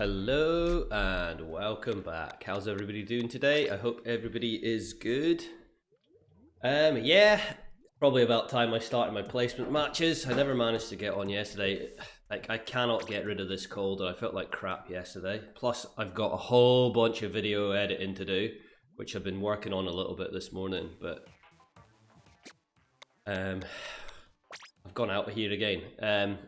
Hello and welcome back. How's everybody doing today? I hope everybody is good. Yeah, probably about time I started my placement matches. I never managed to get on yesterday. I cannot get rid of this cold and I felt like crap yesterday. Plus I've got a whole bunch of video editing to do, which I've been working on a little bit this morning, but I've gone out of here again.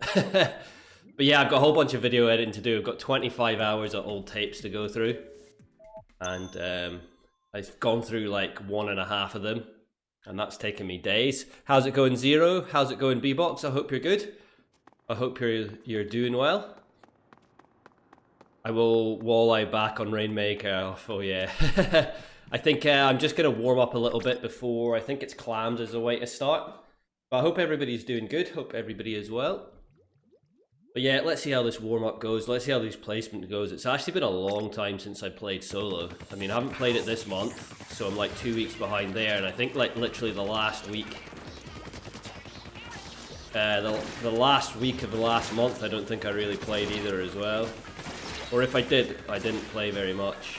But yeah, I've got a whole bunch of video editing to do. I've got 25 hours of old tapes to go through. And I've gone through like 1.5 of them. And that's taken me days. How's it going, Zero? How's it going, B-Box? I hope you're good. I hope you're doing well. I will walleye back on Rainmaker. Oh yeah. I think I'm just going to warm up a little bit before. I think it's clams as a way to start. But I hope everybody's doing good. Hope everybody is well. But yeah, let's see how this warm-up goes. Let's see how this placement goes. It's actually been a long time since I played solo. I mean, I haven't played it this month, so I'm like 2 weeks behind there. And I think like literally the last week, the last week of the last month, I don't think I really played either as well. Or if I did, I didn't play very much.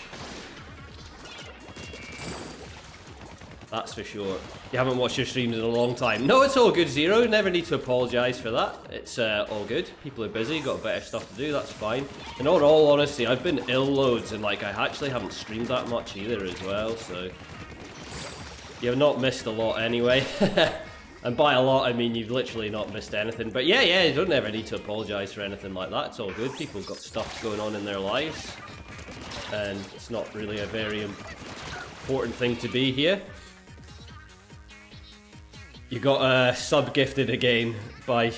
That's for sure. You haven't watched your streams in a long time. No, it's all good, Zero. Never need to apologise for that. It's all good. People are busy, got better stuff to do, that's fine. And in all honesty, I've been ill loads and like I actually haven't streamed that much either as well, so you've not missed a lot anyway. And by a lot, I mean you've literally not missed anything. But yeah, you don't ever need to apologise for anything like that. It's all good. People have got stuff going on in their lives. And it's not really a very important thing to be here. You got sub-gifted again by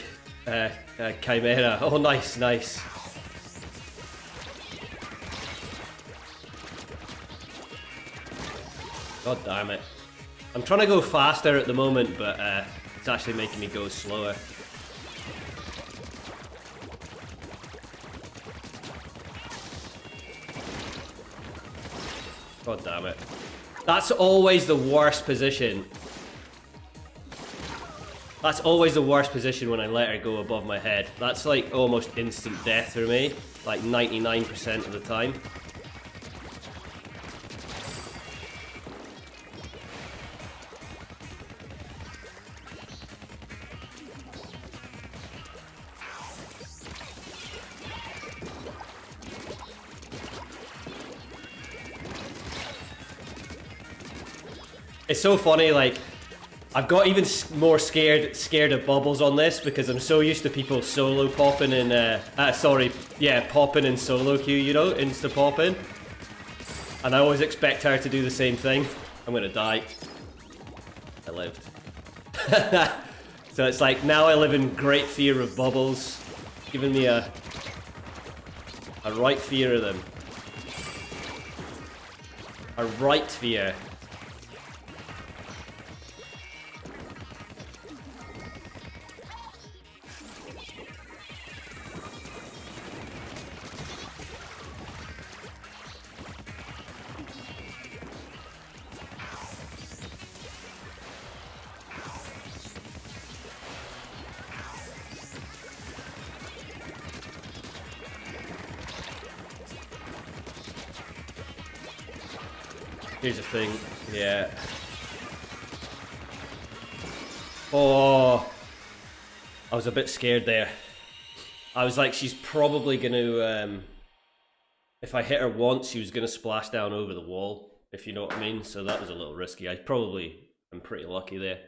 Chimera. Oh, nice, nice. God damn it. I'm trying to go faster at the moment, but it's actually making me go slower. God damn it. That's always the worst position. That's always the worst position when I let her go above my head. That's like almost instant death for me, like 99% of the time. It's so funny, like, I've got even more scared of bubbles on this because I'm so used to people solo popping in, popping in solo queue, you know, insta popping. And I always expect her to do the same thing. I'm gonna die. I lived. So it's like, now I live in great fear of bubbles. Giving me a right fear of them. A right fear. Here's the thing, yeah. Oh, I was a bit scared there. I was like, she's probably gonna, if I hit her once, she was gonna splash down over the wall, if you know what I mean. So that was a little risky. I'm pretty lucky there.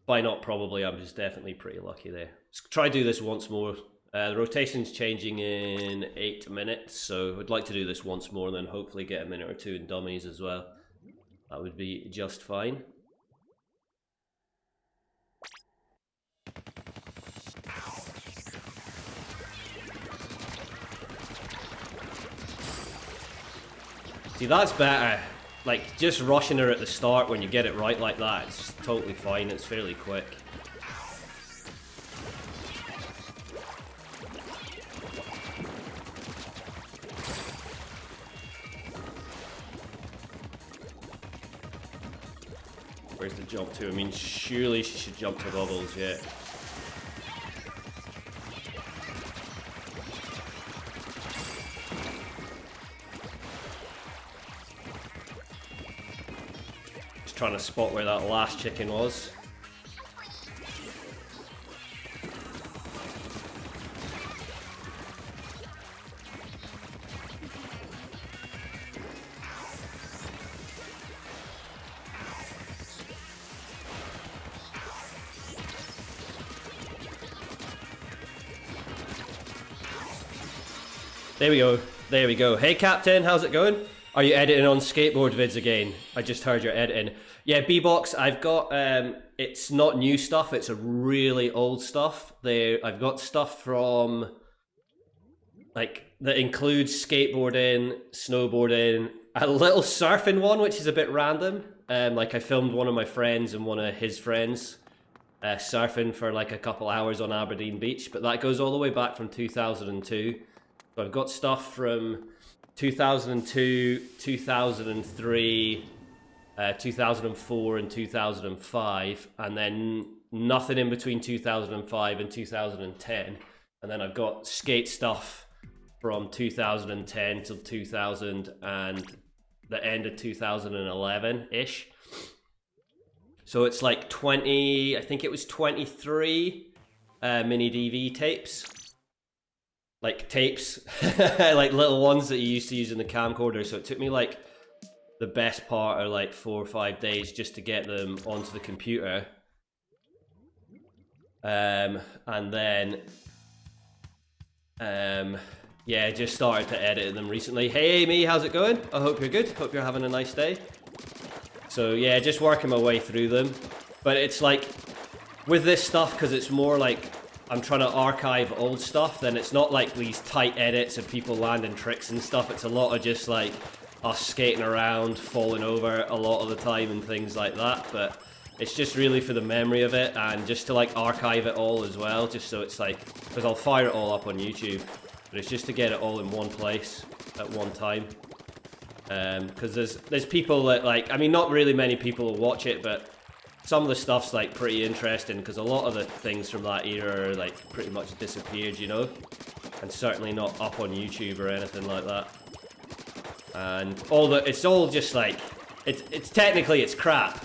By not probably, I'm just definitely pretty lucky there. Let's try do this once more. The rotation's changing in 8 minutes, so I'd like to do this once more and then hopefully get a minute or two in dummies as well. That would be just fine. See, that's better. Like, just rushing her at the start when you get it right like that, it's totally fine, it's fairly quick. Where's the jump to? I mean, surely she should jump to bubbles, yeah. trying to spot where that last chicken was. There we go. There we go. Hey Captain, how's it going? Are you editing on skateboard vids again? I just heard you're editing. Yeah, B-Box, I've got, it's not new stuff, it's a really old stuff. I've got stuff from, like, that includes skateboarding, snowboarding, a little surfing one, which is a bit random. Like, I filmed one of my friends and one of his friends surfing for like a couple hours on Aberdeen Beach, but that goes all the way back from 2002. So I've got stuff from 2002, 2003, 2004 and 2005, and then nothing in between 2005 and 2010. And then I've got skate stuff from 2010 till 2000 and the end of 2011-ish. So it's like 20, I think it was 23 mini DV tapes. Like tapes, like little ones that you used to use in the camcorder. So it took me like the best part of like 4 or 5 days just to get them onto the computer. And then, yeah, just started to edit them recently. Hey Amy, how's it going? I hope you're good. Hope you're having a nice day. So yeah, just working my way through them. But it's like, with this stuff, because it's more like, I'm trying to archive old stuff, then it's not like these tight edits of people landing tricks and stuff. It's a lot of just like us skating around, falling over a lot of the time and things like that. But it's just really for the memory of it and just to like archive it all as well, just so it's like, because I'll fire it all up on YouTube, but it's just to get it all in one place at one time. Because there's people that like, I mean, not really many people will watch it, but some of the stuff's like pretty interesting because a lot of the things from that era are like pretty much disappeared, you know, and certainly not up on YouTube or anything like that. And it's all just like, it's technically it's crap,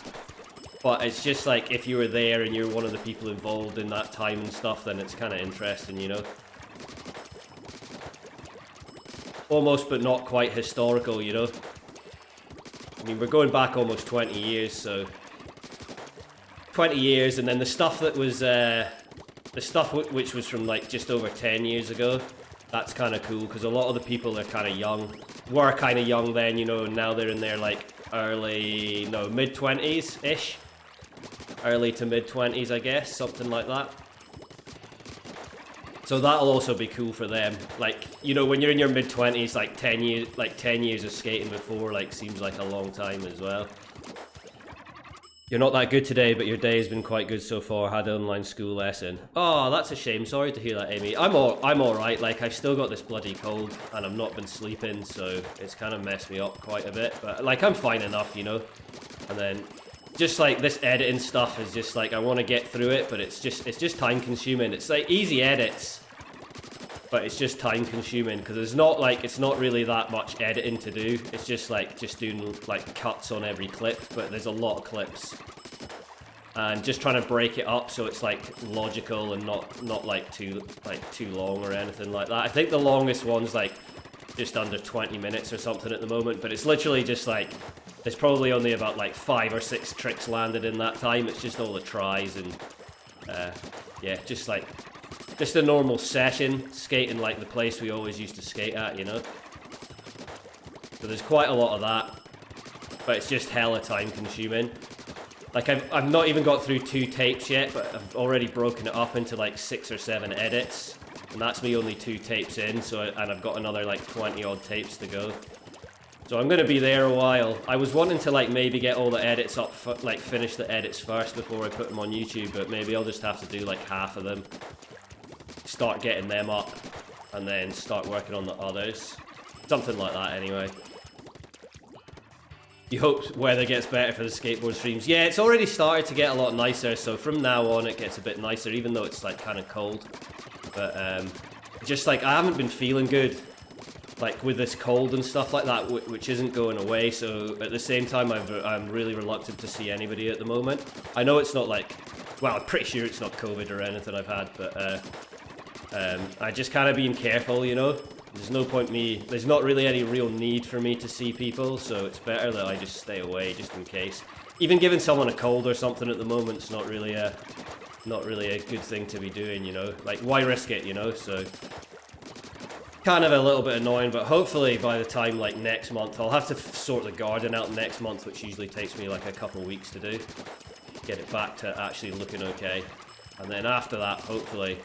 but it's just like if you were there and you're one of the people involved in that time and stuff, then it's kind of interesting, you know. Almost, but not quite historical, you know. I mean, we're going back almost 20 years, so 20 years, and then the stuff that was which was from like just over 10 years ago, that's kind of cool because a lot of the people are kind of young, were kind of young then, you know, and now they're in their like mid-20s ish, early to mid-20s, I guess, something like that. So that'll also be cool for them. Like, you know, when you're in your mid-20s, like 10 years of skating before like seems like a long time as well. You're not that good today, but your day has been quite good so far. Had an online school lesson. Oh, that's a shame. Sorry to hear that, Amy. I'm all right. Like, I've still got this bloody cold, and I've not been sleeping, so it's kind of messed me up quite a bit. But like, I'm fine enough, you know. And then, just like this editing stuff is just like I want to get through it, but it's just time consuming. It's like easy edits, but it's just time consuming because it's not really that much editing to do. It's just doing like cuts on every clip, but there's a lot of clips. And just trying to break it up so it's like logical and not like too long or anything like that. I think the longest one's like just under 20 minutes or something at the moment, but it's literally just like there's probably only about like 5 or 6 tricks landed in that time. It's just all the tries and yeah, just a normal session, skating like the place we always used to skate at, you know? So there's quite a lot of that, but it's just hella time consuming. Like, I've not even got through 2 tapes yet, but I've already broken it up into like 6 or 7 edits, and that's me only 2 tapes in, and I've got another like 20 odd tapes to go. So I'm gonna be there a while. I was wanting to like maybe get all the edits up, like finish the edits first before I put them on YouTube, but maybe I'll just have to do like half of them. Start getting them up and then start working on the others, something like that anyway. You hope weather gets better for the skateboard streams. Yeah, it's already started to get a lot nicer, so from now on it gets a bit nicer, even though it's like kind of cold. But just like I haven't been feeling good like with this cold and stuff like that, which isn't going away. So at the same time, I'm really reluctant to see anybody at the moment. I know it's not like, well, I'm pretty sure it's not COVID or anything I've had, but I just kind of being careful, you know. There's no point there's not really any real need for me to see people, so it's better that I just stay away just in case. Even giving someone a cold or something at the moment is not really a good thing to be doing, you know. Like, why risk it, you know? So kind of a little bit annoying, but hopefully by the time like next month, I'll have to sort the garden out next month, which usually takes me like a couple weeks to do. Get it back to actually looking okay, and then after that, hopefully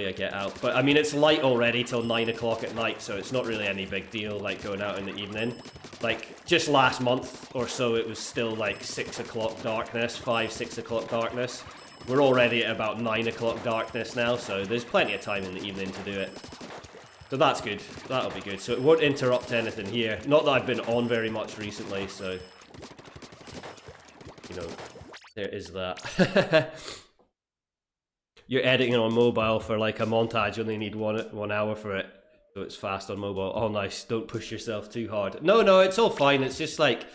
I get out. But I mean, it's light already till 9 o'clock at night, so it's not really any big deal like going out in the evening. Like just last month or so, it was still like 6 o'clock darkness, 5, 6 o'clock darkness. We're already at about 9 o'clock darkness now, so there's plenty of time in the evening to do it. So that's good. That'll be good. So it won't interrupt anything here. Not that I've been on very much recently, so you know, there is that. You're editing on mobile for like a montage, you only need one hour for it, so it's fast on mobile. Oh nice, don't push yourself too hard. No, it's all fine. It's just like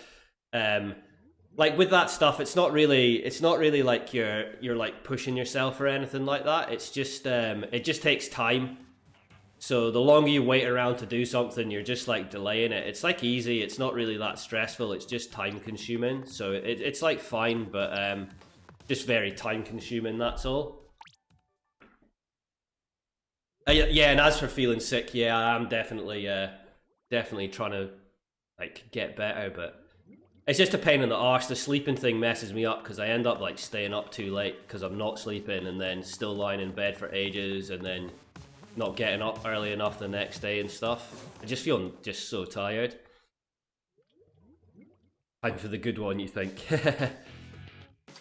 with that stuff, it's not really like you're like pushing yourself or anything like that. It's just it just takes time. So the longer you wait around to do something, you're just like delaying it. It's like easy, it's not really that stressful, it's just time consuming. So it's like fine, but just very time consuming, that's all. Yeah, and as for feeling sick, yeah, I'm definitely trying to like get better, but it's just a pain in the arse. The sleeping thing messes me up because I end up like staying up too late because I'm not sleeping, and then still lying in bed for ages, and then not getting up early enough the next day and stuff. I just feel just so tired. Time for the good one, you think?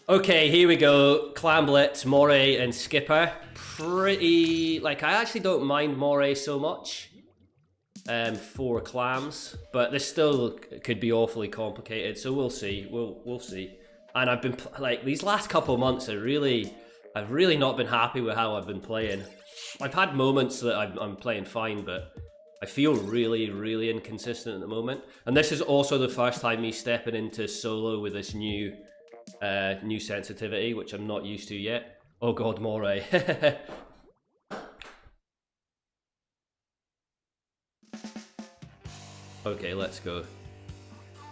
Okay, here we go. Clam Blitz, Moray, and Skipper. Pretty... like, I actually don't mind Moray so much for clams, but this still could be awfully complicated, so we'll see. We'll see. And I've been... like, these last couple of months I've really not been happy with how I've been playing. I've had moments that I'm playing fine, but I feel really inconsistent at the moment. And this is also the first time me stepping into solo with this new sensitivity, which I'm not used to yet. Oh god, Moray. Okay, let's go.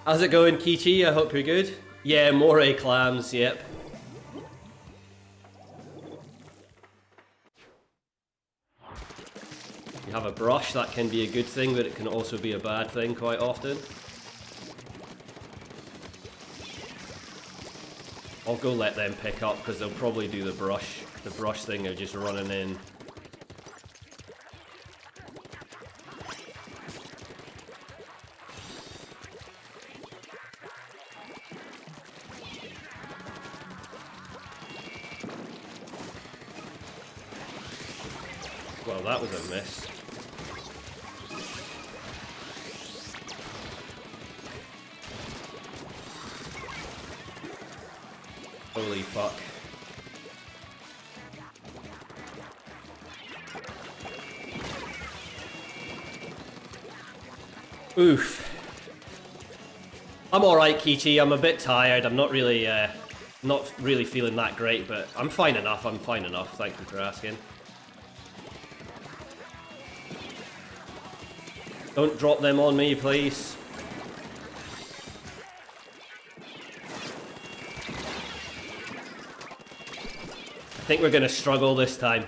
How's it going, Kichi? I hope you're good. Yeah, Moray clams, yep. You have a brush, that can be a good thing, but it can also be a bad thing quite often. I'll go let them pick up because they'll probably do the brush thing of just running in. Well, that was a miss. Holy fuck. Oof. I'm alright, Kichi. I'm a bit tired. I'm not really feeling that great, but I'm fine enough. Thank you for asking. Don't drop them on me, please. I think we're gonna struggle this time.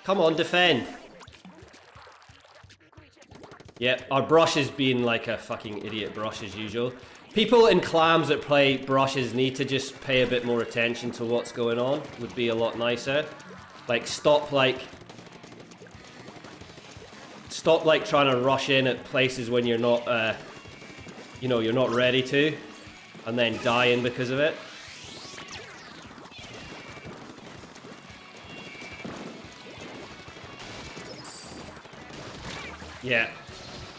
Come on, defend. Yep, our brush is being like a fucking idiot brush as usual. People in clams that play brushes need to just pay a bit more attention to what's going on. Would be a lot nicer. Like, stop trying to rush in at places when you're not, you know, you're not ready to, and then dying because of it. Yeah,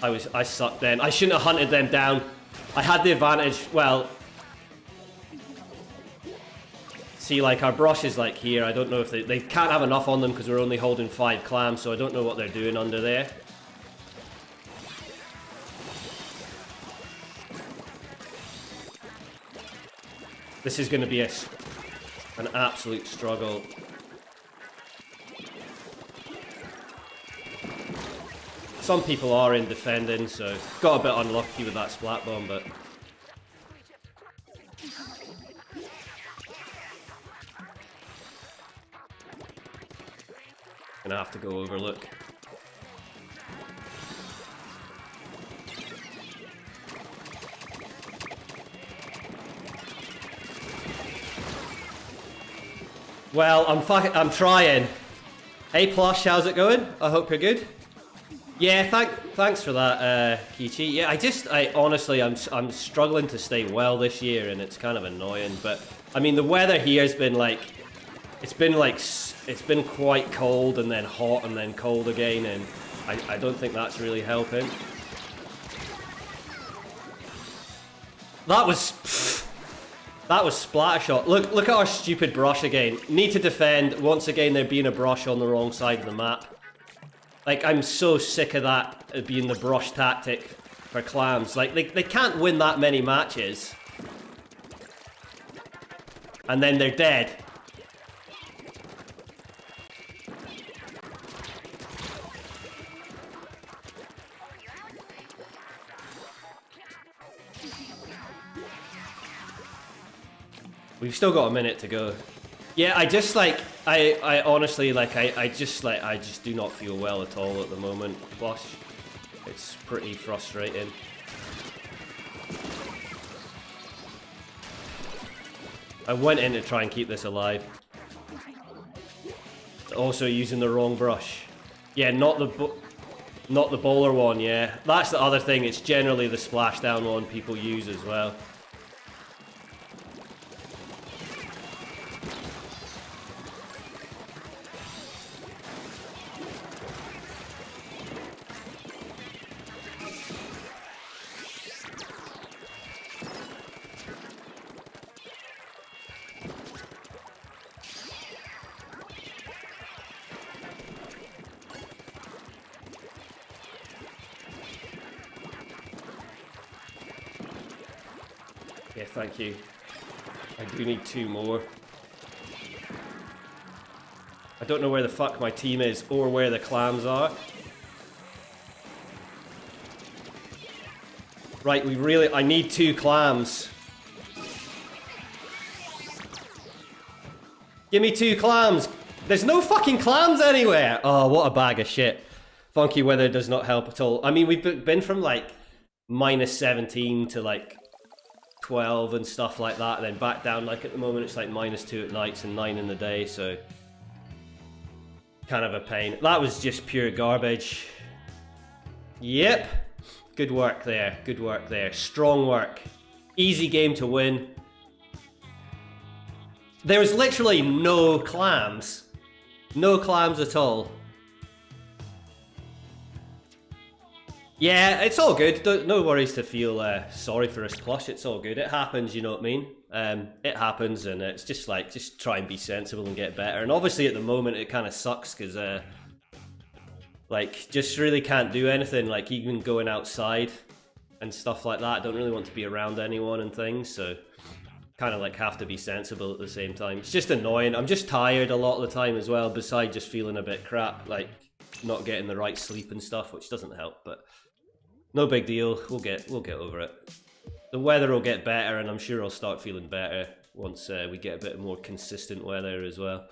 I sucked then. I shouldn't have hunted them down. I had the advantage. Well, See, like, our brush is like here. I don't know if they can't have enough on them because we're only holding 5 clams, so I don't know what they're doing under there. This is going to be an absolute struggle. Some people are in defending, so got a bit unlucky with that splat bomb, but gonna have to go overlook. Well, I'm trying. Hey Plush, how's it going? I hope you're good. Yeah, thanks for that, Kichi. Yeah, I honestly, I'm struggling to stay well this year, and it's kind of annoying. But I mean, the weather here has been like, it's been quite cold and then hot and then cold again, and I don't think that's really helping. That was splatter shot. Look at our stupid brush again. Need to defend. Once again, there being a brush on the wrong side of the map. Like, I'm so sick of that being the brush tactic for clams. Like, they can't win that many matches. And then they're dead. We've still got a minute to go. Yeah, I honestly, like, I just do not feel well at all at the moment, Plush. It's pretty frustrating. I went in to try and keep this alive. Also using the wrong brush. Yeah, not the bowler one, yeah. That's the other thing, it's generally the splashdown one people use as well. Yeah, thank you. I do need 2 more. I don't know where the fuck my team is or where the clams are. Right, I need 2 clams. Give me 2 clams. There's no fucking clams anywhere. Oh, what a bag of shit. Funky weather does not help at all. I mean, we've been from like -17 to like 12 and stuff like that, and then back down. Like at the moment it's like -2 at nights and 9 in the day, so kind of a pain. That was just pure garbage. Yep, good work there, good work there, strong work, easy game to win. There was literally no clams at all. Yeah, it's all good. No worries to feel sorry for us, Plush. It's all good. It happens, you know what I mean? It happens, and it's just like, just try and be sensible and get better. And obviously at the moment it kind of sucks because, like, just really can't do anything. Like, even going outside and stuff like that, I don't really want to be around anyone and things, so kind of like have to be sensible at the same time. It's just annoying. I'm just tired a lot of the time as well, besides just feeling a bit crap, like not getting the right sleep and stuff, which doesn't help, but no big deal. We'll get over it. The weather will get better, and I'm sure I'll start feeling better once we get a bit more consistent weather as well.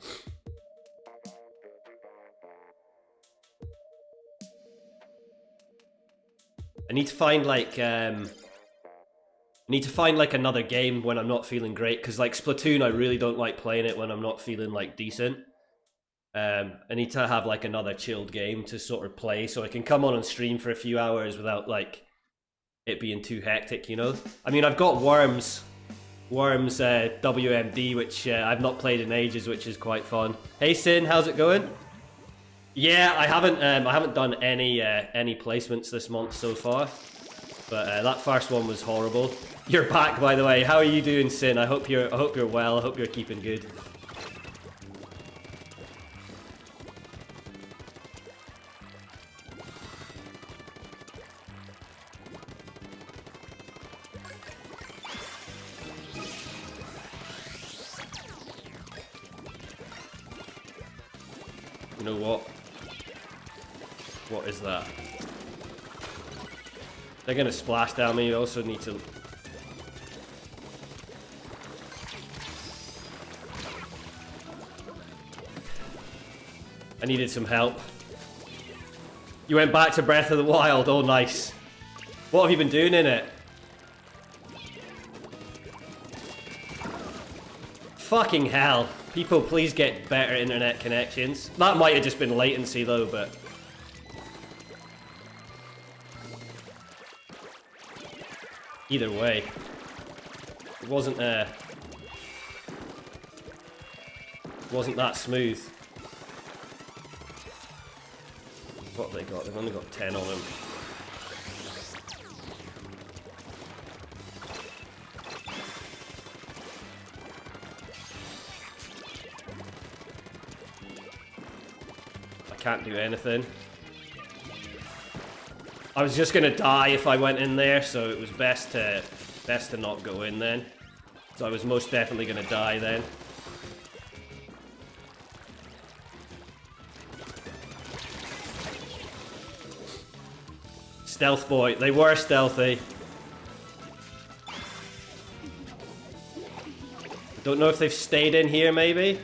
I need to find like another game when I'm not feeling great, because like Splatoon, I really don't like playing it when I'm not feeling like decent. I need to have like another chilled game to sort of play, so I can come on and stream for a few hours without like it being too hectic, you know? I mean, I've got Worms WMD, which I've not played in ages, which is quite fun. Hey Sin, how's it going? Yeah, I haven't done any placements this month so far. But that first one was horrible. You're back, by the way. How are you doing, Sin? I hope you're well. I hope you're keeping good. You know what? What is that? They're gonna splash down me. You also need to... I needed some help. You went back to Breath of the Wild. Oh, nice. What have you been doing in it? Fucking hell. People, please get better internet connections. That might have just been latency though, but... Either way. It wasn't that smooth. What have they got? They've only got 10 on them. I can't do anything. I was just gonna die if I went in there, so it was best to not go in then. So I was most definitely gonna die then. Stealth boy, they were stealthy. Don't know if they've stayed in here maybe.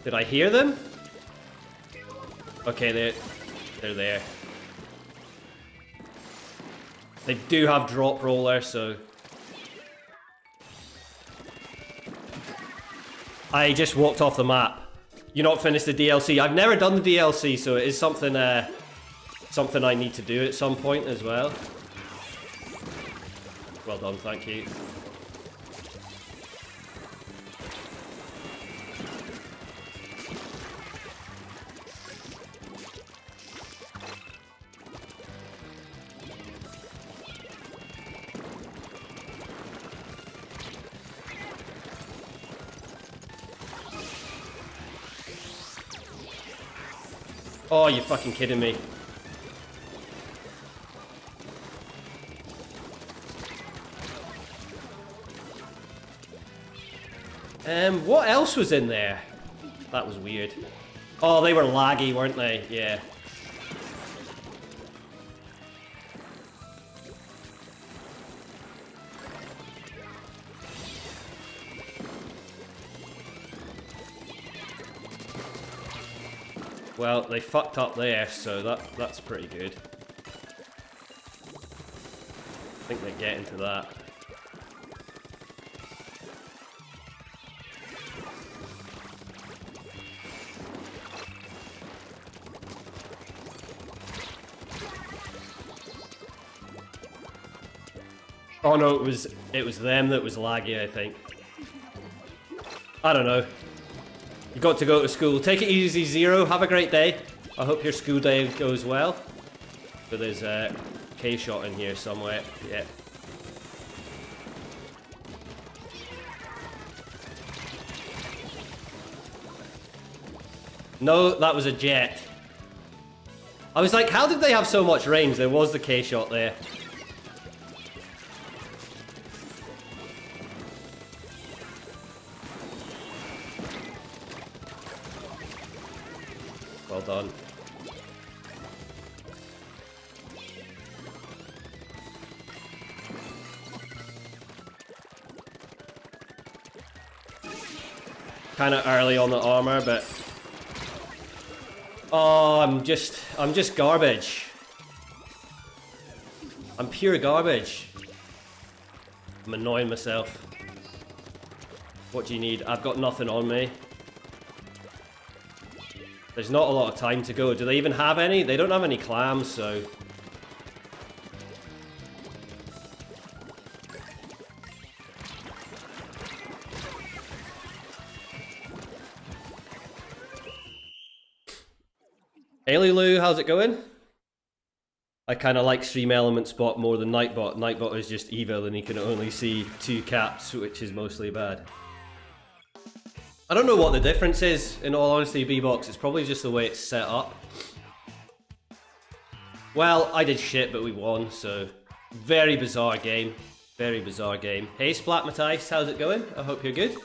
Did I hear them? Okay, they're there. They do have drop roller, so... I just walked off the map. You not finished the DLC. I've never done the DLC, so it is something something I need to do at some point as well. Well done, thank you. Oh, you're fucking kidding me. What else was in there? That was weird. Oh, they were laggy, weren't they? Yeah. Well, they fucked up there, so that's pretty good. I think they get into that. Oh no, it was them that was laggy, I think. I don't know. You got to go to school. Take it easy, Zero. Have a great day. I hope your school day goes well. But there's a K-shot in here somewhere. Yeah. No, that was a jet. I was like, how did they have so much range? There was the K-shot there. Well done. Kind of early on the armor, but oh, I'm just garbage. I'm pure garbage. I'm annoying myself. What do you need? I've got nothing on me. There's not a lot of time to go. Do they even have any? They don't have any clams, so... Hey Lulu, how's it going? I kind of like Stream Element Spot more than Nightbot. Nightbot is just evil and he can only see 2 caps, which is mostly bad. I don't know what the difference is, in all honesty, B-Box. It's probably just the way it's set up. Well, I did shit, but we won, so... Very bizarre game. Very bizarre game. Hey, Splat Matthijs, how's it going? I hope you're good.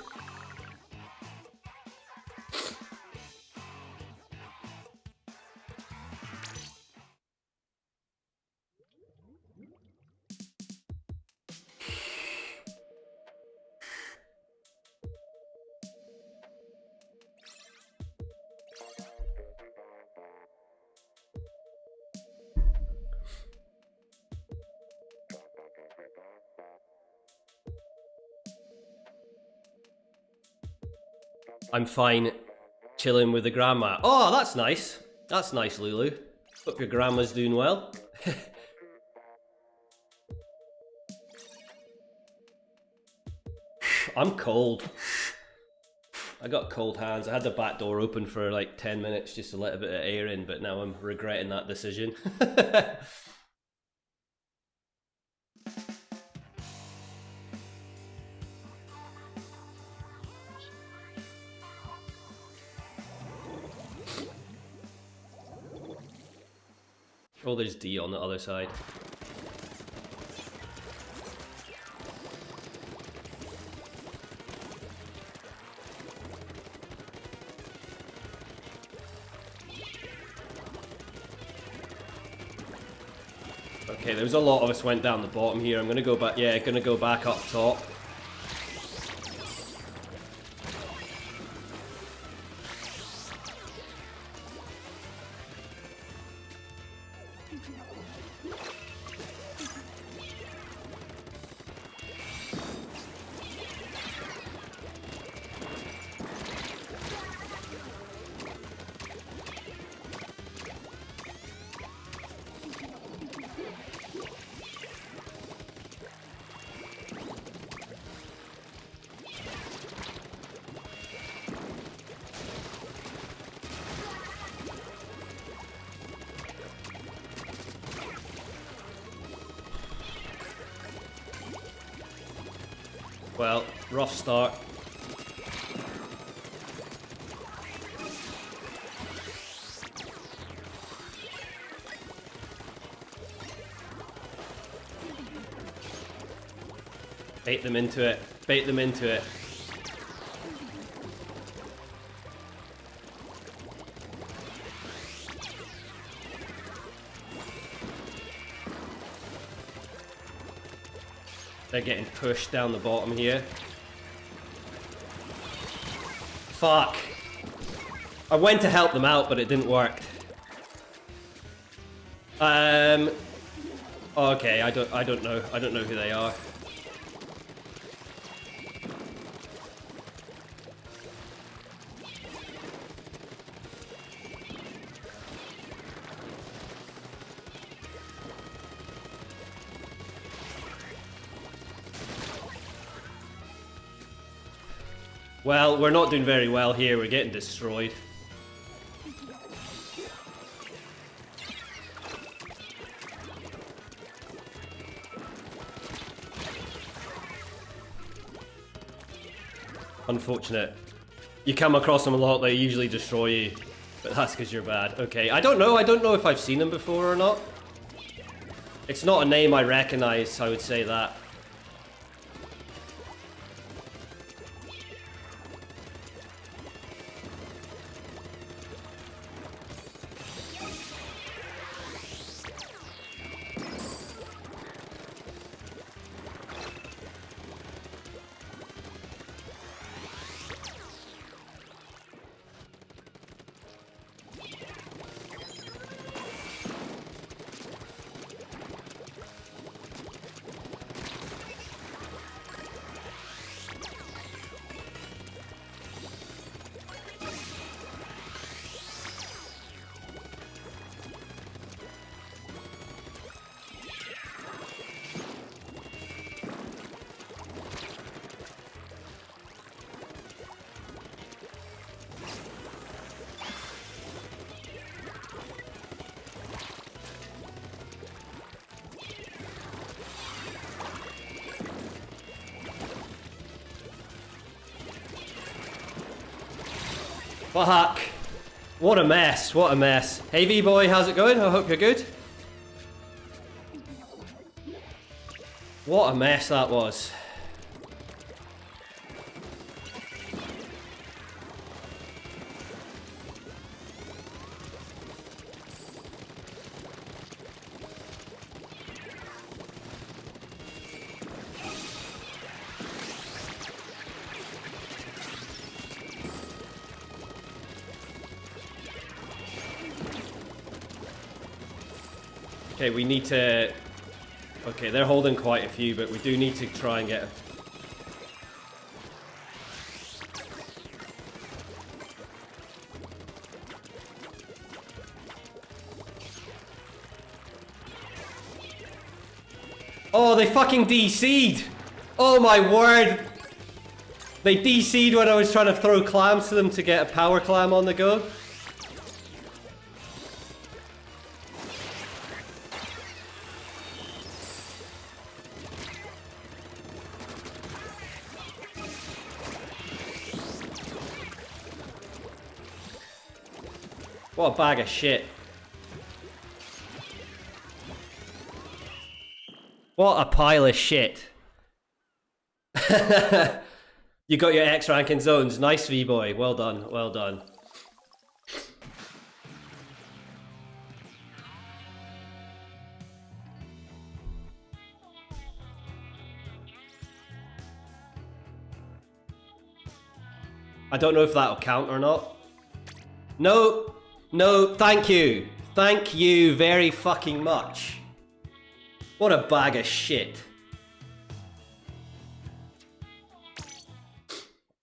I'm fine, chilling with the grandma. Oh, that's nice. That's nice, Lulu. Hope your grandma's doing well. I'm cold. I got cold hands. I had the back door open for like 10 minutes just to let a bit of air in, but now I'm regretting that decision. Oh, there's D on the other side. Okay, there's a lot of us went down the bottom here. I'm gonna go back, yeah, gonna go back up top. Well, rough start. Bait them into it. Bait them into it. They're getting pushed down the bottom here. Fuck. I went to help them out, but it didn't work. Okay, I don't know. I don't know who they are. Well, we're not doing very well here. We're getting destroyed. Unfortunate. You come across them a lot, they usually destroy you. But that's because you're bad. Okay, I don't know if I've seen them before or not. It's not a name I recognize, I would say that. Fuck. What a mess, what a mess. Hey V-boy, how's it going? I hope you're good. What a mess that was. Okay, we need to... Okay, they're holding quite a few, but we do need to try and get... Oh, they fucking DC'd! Oh my word! They DC'd when I was trying to throw clams to them to get a power clam on the go. What a bag of shit. What a pile of shit. You got your X rank in zones. Nice V-boy. Well done. Well done. I don't know if that'll count or not. No. No, thank you. Thank you very fucking much. What a bag of shit.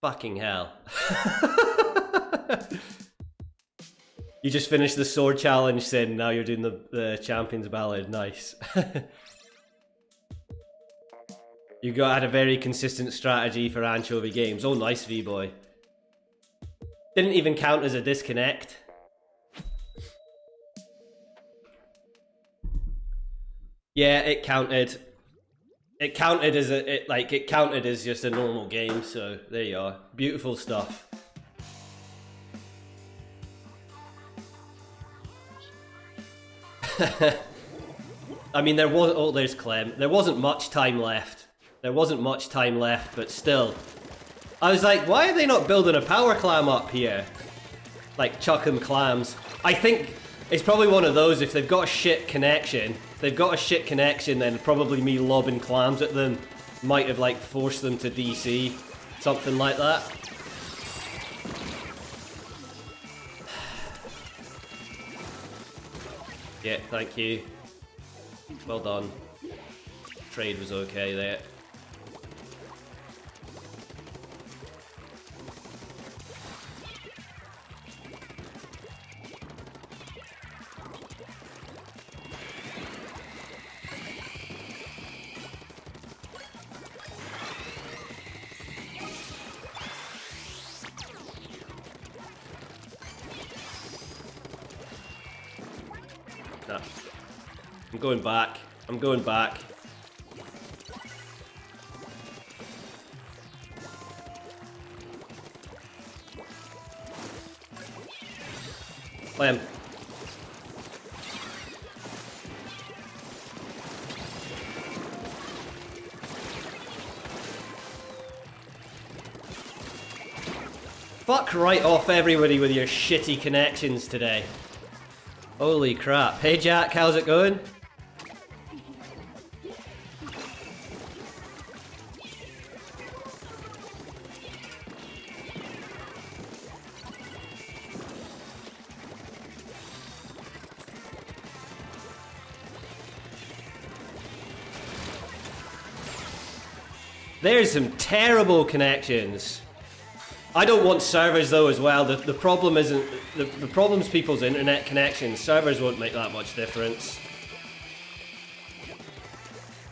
Fucking hell. You just finished the sword challenge, Sin. Now you're doing the Champions Ballad. Nice. You had a very consistent strategy for anchovy games. Oh, nice, V-boy. Didn't even count as a disconnect. Yeah, it counted. It counted as it counted as just a normal game, so there you are. Beautiful stuff. I mean, there was, oh, there's Clem. There wasn't much time left. There wasn't much time left, but still. I was like, why are they not building a power clam up here? Like, chuck 'em clams. I think it's probably one of those, if they've got a shit connection, then probably me lobbing clams at them might have, like, forced them to DC. Something like that. Yeah, thank you. Well done. Trade was okay there. Nah. I'm going back. I'm going back. Clam. Fuck right off, everybody, with your shitty connections today. Holy crap. Hey Jack, how's it going? There's some terrible connections. I don't want servers though as well. The problem isn't the problem's people's internet connections. Servers won't make that much difference.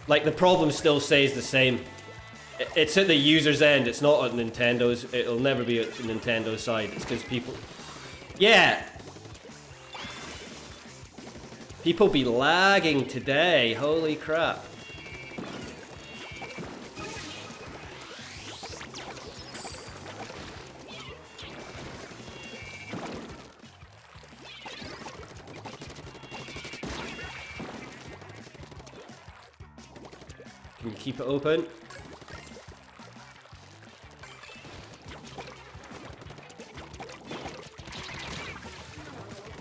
Like, the problem still stays the same. It's at the user's end. It's not at Nintendo's. It'll never be at Nintendo's side. It's because people... Yeah! People be lagging today. Holy crap. Can you keep it open?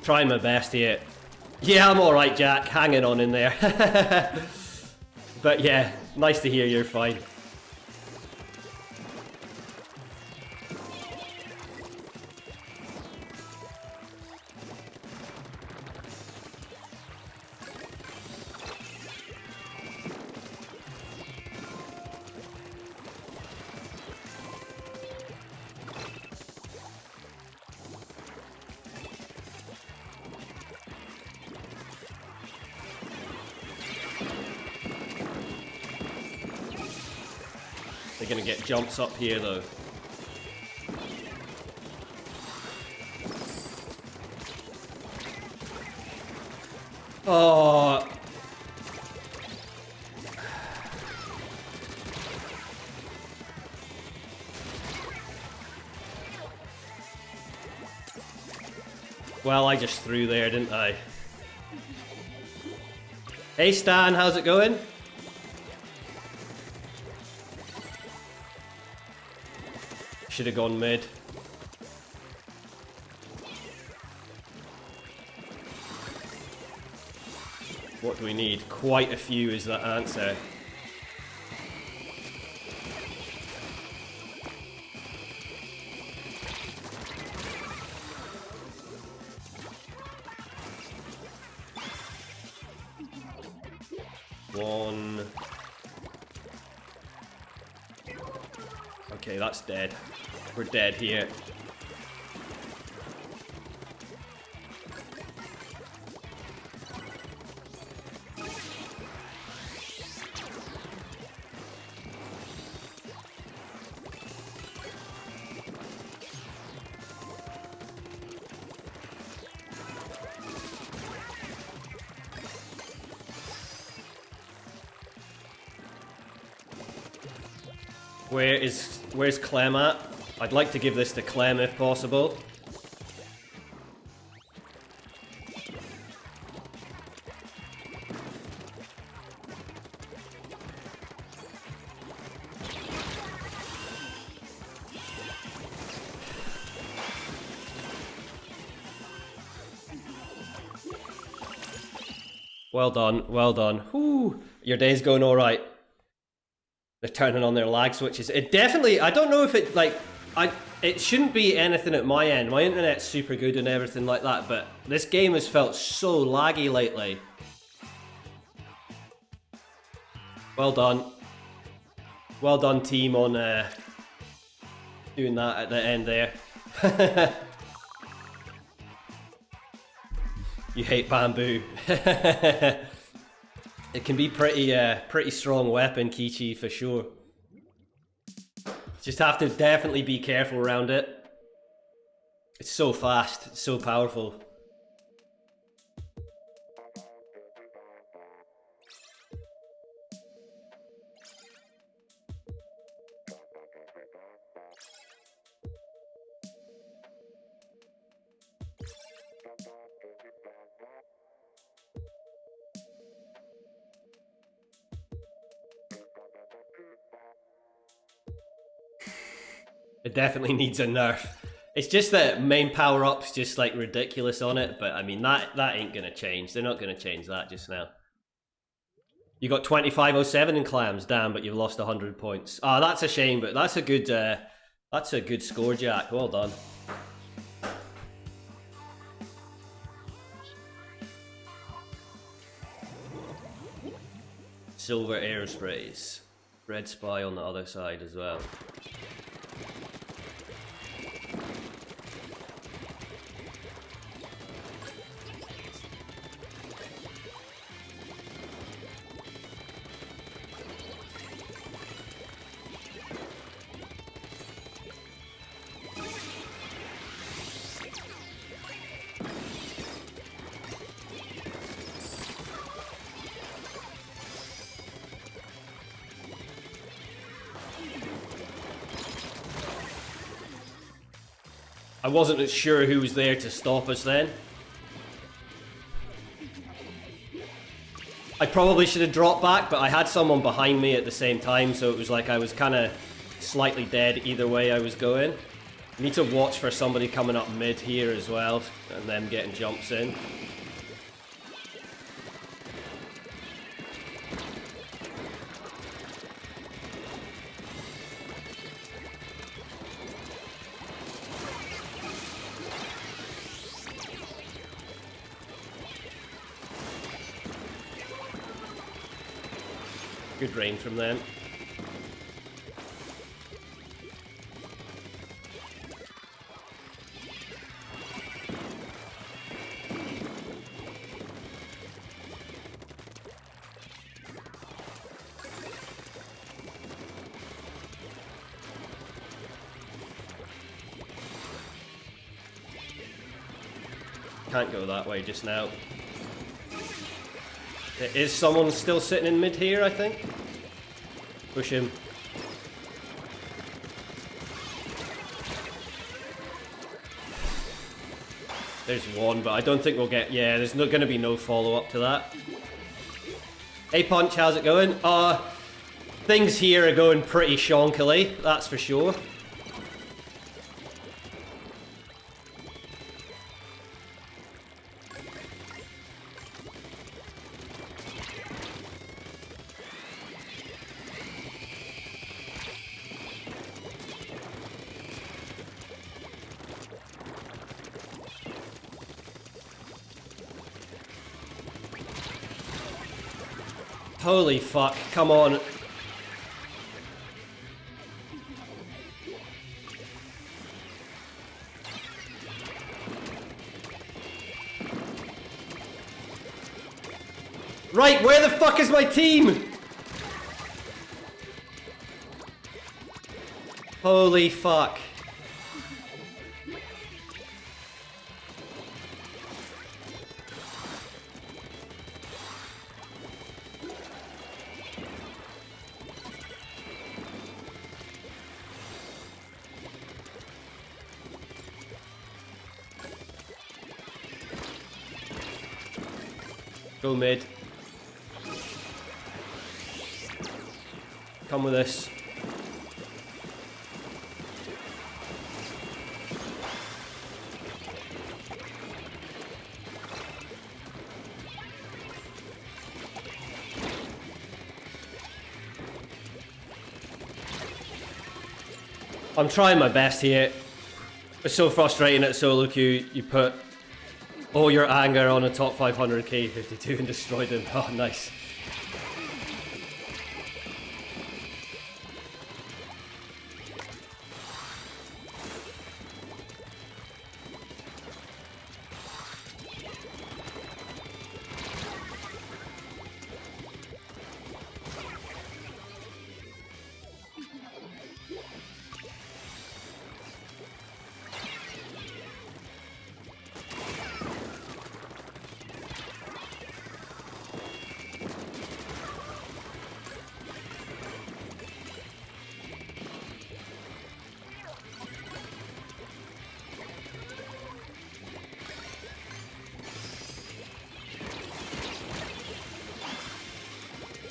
Trying my best here. Yeah, I'm alright, Jack. Hanging on in there. But yeah, nice to hear you're fine. They're gonna get jumps up here though. Oh. Well, I just threw there, didn't I? Hey Stan, how's it going? Should have gone mid. What do we need? Quite a few is that answer. One. Okay, that's dead. We're dead here. Where's Clem at? I'd like to give this to Clem if possible. Well done, well done. Whew. Your day's going alright. They're turning on their lag switches. It definitely, I don't know if it, like, it shouldn't be anything at my end. My internet's super good and everything like that, but this game has felt so laggy lately. Well done. Well done, team, on doing that at the end there. You hate bamboo. It can be pretty strong weapon, Kichi, for sure. Just have to definitely be careful around it. It's so fast, it's so powerful. It definitely needs a nerf. It's just that main power-up's just like ridiculous on it, but I mean that ain't gonna change. They're not gonna change that just now. You got 2507 in clams, damn, but you've lost 100 points. Ah, oh, that's a shame, but that's a good score, Jack. Well done. Silver air sprays. Red spy on the other side as well. I wasn't sure who was there to stop us then. I probably should have dropped back, but I had someone behind me at the same time, so it was like I was kind of slightly dead either way I was going. Need to watch for somebody coming up mid here as well, and them getting jumps in. Good range from them. Can't go that way just now. Is someone still sitting in mid here, I think? Push him. There's one, but I don't think we'll get... Yeah, there's going to be no follow-up to that. Hey Punch, how's it going? Things here are going pretty shonkily, that's for sure. Holy fuck, come on. Right, where the fuck is my team? Holy fuck. Go mid. Come with us. I'm trying my best here. It's so frustrating at solo queue. You put all your anger on a top 500 K52 and destroyed him. Oh, nice.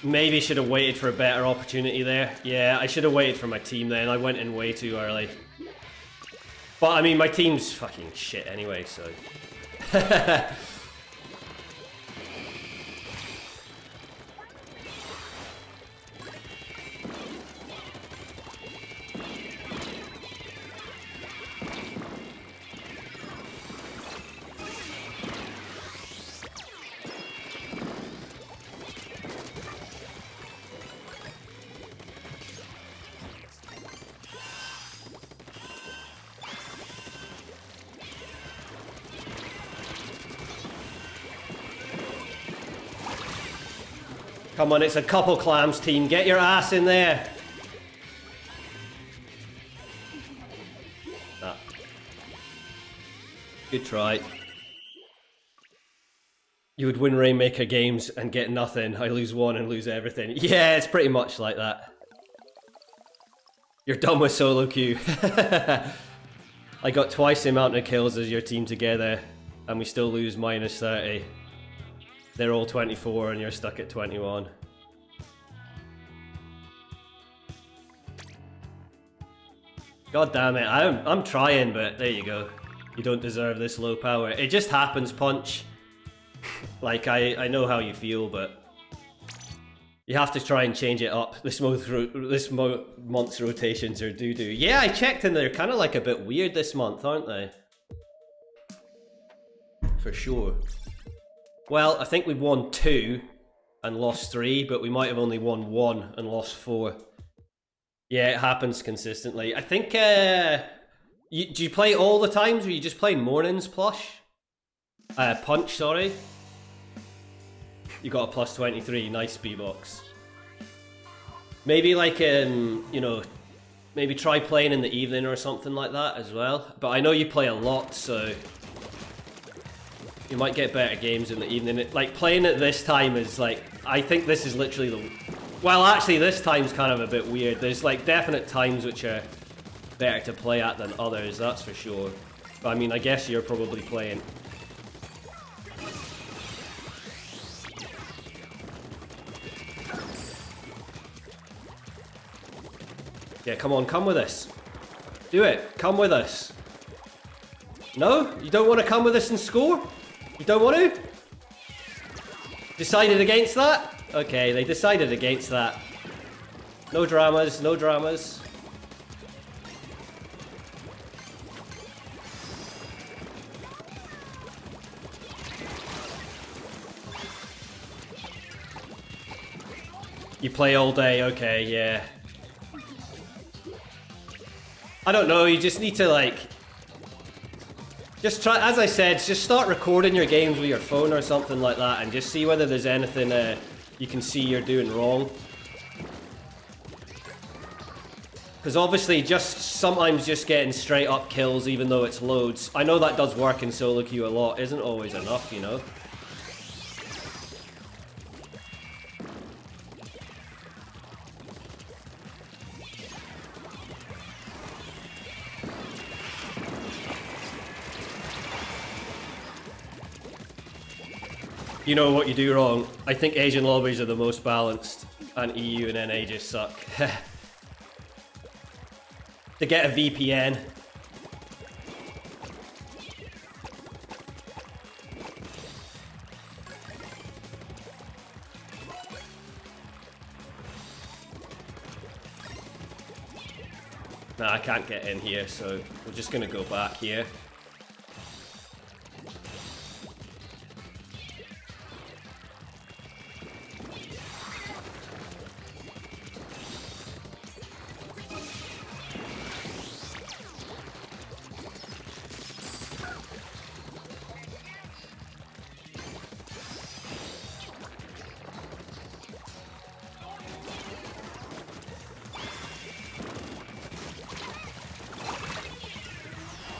Maybe should have waited for a better opportunity there. Yeah, I should have waited for my team then. I went in way too early. But I mean, my team's fucking shit anyway, so... Come on, it's a couple clams team. Get your ass in there. Ah. Good try. You would win Rainmaker games and get nothing. I lose one and lose everything. Yeah, it's pretty much like that. You're done with solo queue. I got twice the amount of kills as your team together, and we still lose -30. They're all 24 and you're stuck at 21. God damn it, I'm trying, but there you go. You don't deserve this low power. It just happens, Punch. Like, I know how you feel, but you have to try and change it up. This month's rotations are doo-doo. Yeah, I checked and they're kind of like a bit weird this month, aren't they? For sure. Well, I think we won 2 and lost 3, but we might have only won 1 and lost 4. Yeah, it happens consistently. I think, do you play all the times, or you just play mornings, Punch, sorry? You got a plus 23, nice B-box. Maybe like, you know, maybe try playing in the evening or something like that as well. But I know you play a lot, so you might get better games in the evening. Like, playing at this time is like, I think this is literally the... Well, actually, this time's kind of a bit weird. There's like definite times which are better to play at than others, that's for sure. But I mean, I guess you're probably playing... Yeah, come on, come with us. Do it, come with us. No? You don't want to come with us and score? You don't want to? Decided against that? Okay, they decided against that. No dramas, no dramas. You play all day, okay, yeah. I don't know, you just need to like... Just try, as I said, just start recording your games with your phone or something like that and just see whether there's anything you can see you're doing wrong. Because obviously sometimes just getting straight up kills even though it's loads. I know that does work in solo queue a lot, isn't always enough, you know? You know what you do wrong. I think Asian lobbies are the most balanced, and EU and NA just suck. To get a VPN. Nah, I can't get in here, so we're just gonna go back here.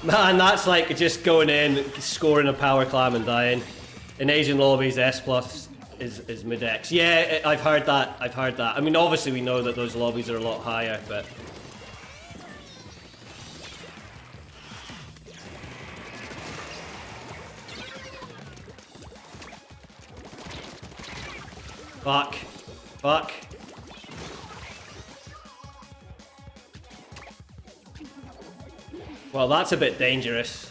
Man, that's like just going in, scoring a power clam and dying. In Asian lobbies, S plus is mid-X. Yeah, I've heard that, I've heard that. I mean, obviously we know that those lobbies are a lot higher, but... Fuck. Fuck. Well, that's a bit dangerous.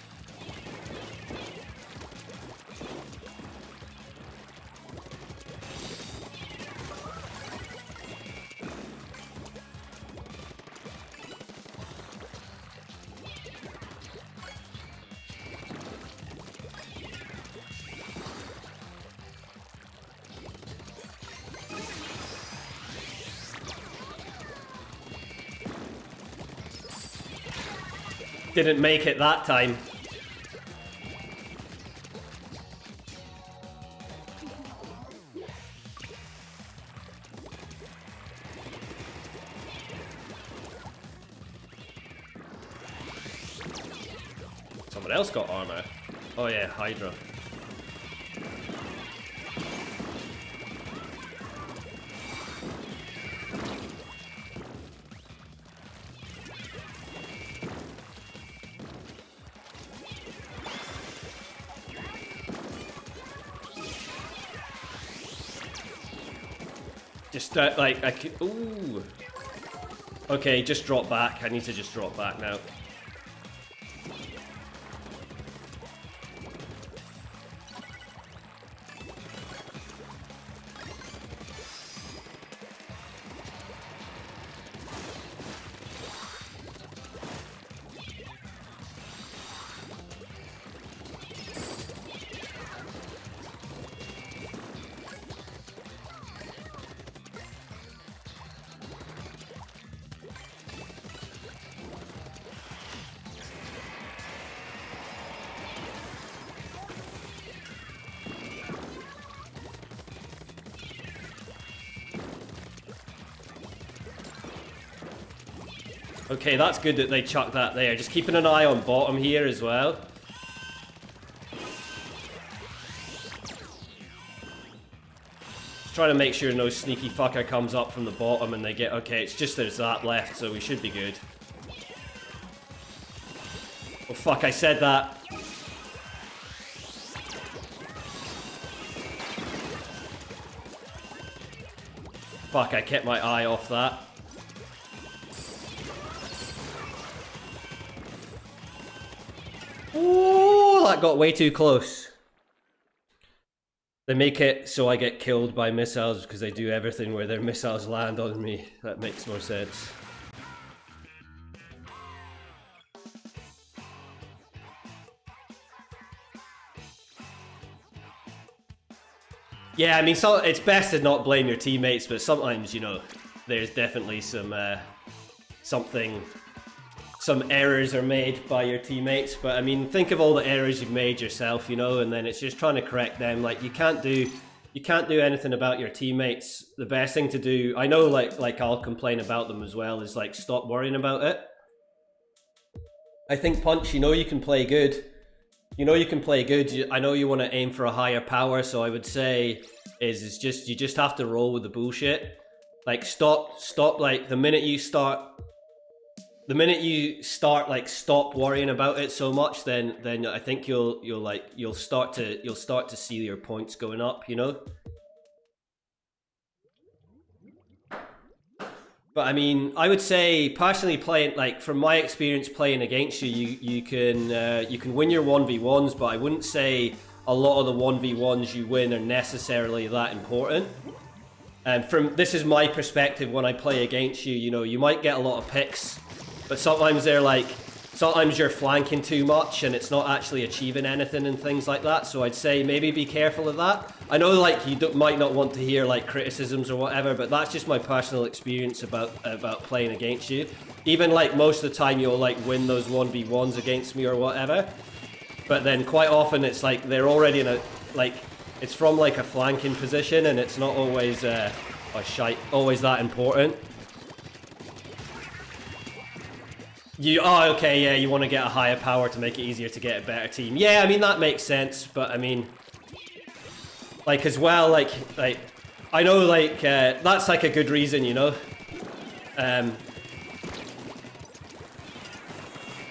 Didn't make it that time. Someone else got armor. Oh yeah, Hydra. Just like I could. Ooh. Okay, just drop back. I need to just drop back now. Okay, that's good that they chucked that there. Just keeping an eye on bottom here as well. Just trying to make sure no sneaky fucker comes up from the bottom and they get... Okay, it's just there's that left, so we should be good. Oh fuck, I said that. Fuck, I kept my eye off that. Ooh, that got way too close. They make it so I get killed by missiles because they do everything where their missiles land on me. That makes more sense. Yeah, I mean, so it's best to not blame your teammates, but sometimes, you know, there's definitely some some errors are made by your teammates. But I mean, think of all the errors you've made yourself, you know, and then it's just trying to correct them. Like you can't do anything about your teammates. The best thing to do, I know, like I'll complain about them as well, is like stop worrying about it. I think Punch, you know, you can play good. You know you can play good. I know you want to aim for a higher power, so I would say is just you just have to roll with the bullshit. Like stop like the minute you start like stop worrying about it so much, then I think you'll start to see your points going up, you know? But I mean, I would say personally playing, like from my experience playing against you, you can win your 1v1s, but I wouldn't say a lot of the 1v1s you win are necessarily that important. And this is my perspective when I play against you, you know, you might get a lot of picks, but sometimes sometimes you're flanking too much and it's not actually achieving anything and things like that. So I'd say maybe be careful of that. I know like you might not want to hear like criticisms or whatever, but that's just my personal experience about playing against you. Even like most of the time you'll like win those 1v1s against me or whatever. But then quite often it's like they're already in it's from like a flanking position and it's not always always that important. Okay, yeah, you want to get a higher power to make it easier to get a better team. Yeah, I mean, that makes sense, but I mean, like, as well, like, I know, like, that's, like, a good reason, you know?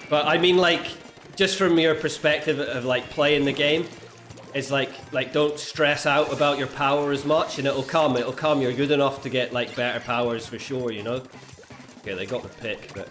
But, I mean, like, just from your perspective of, like, playing the game, it's like, don't stress out about your power as much, and it'll come, you're good enough to get, like, better powers for sure, you know? Okay, they got the pick, but...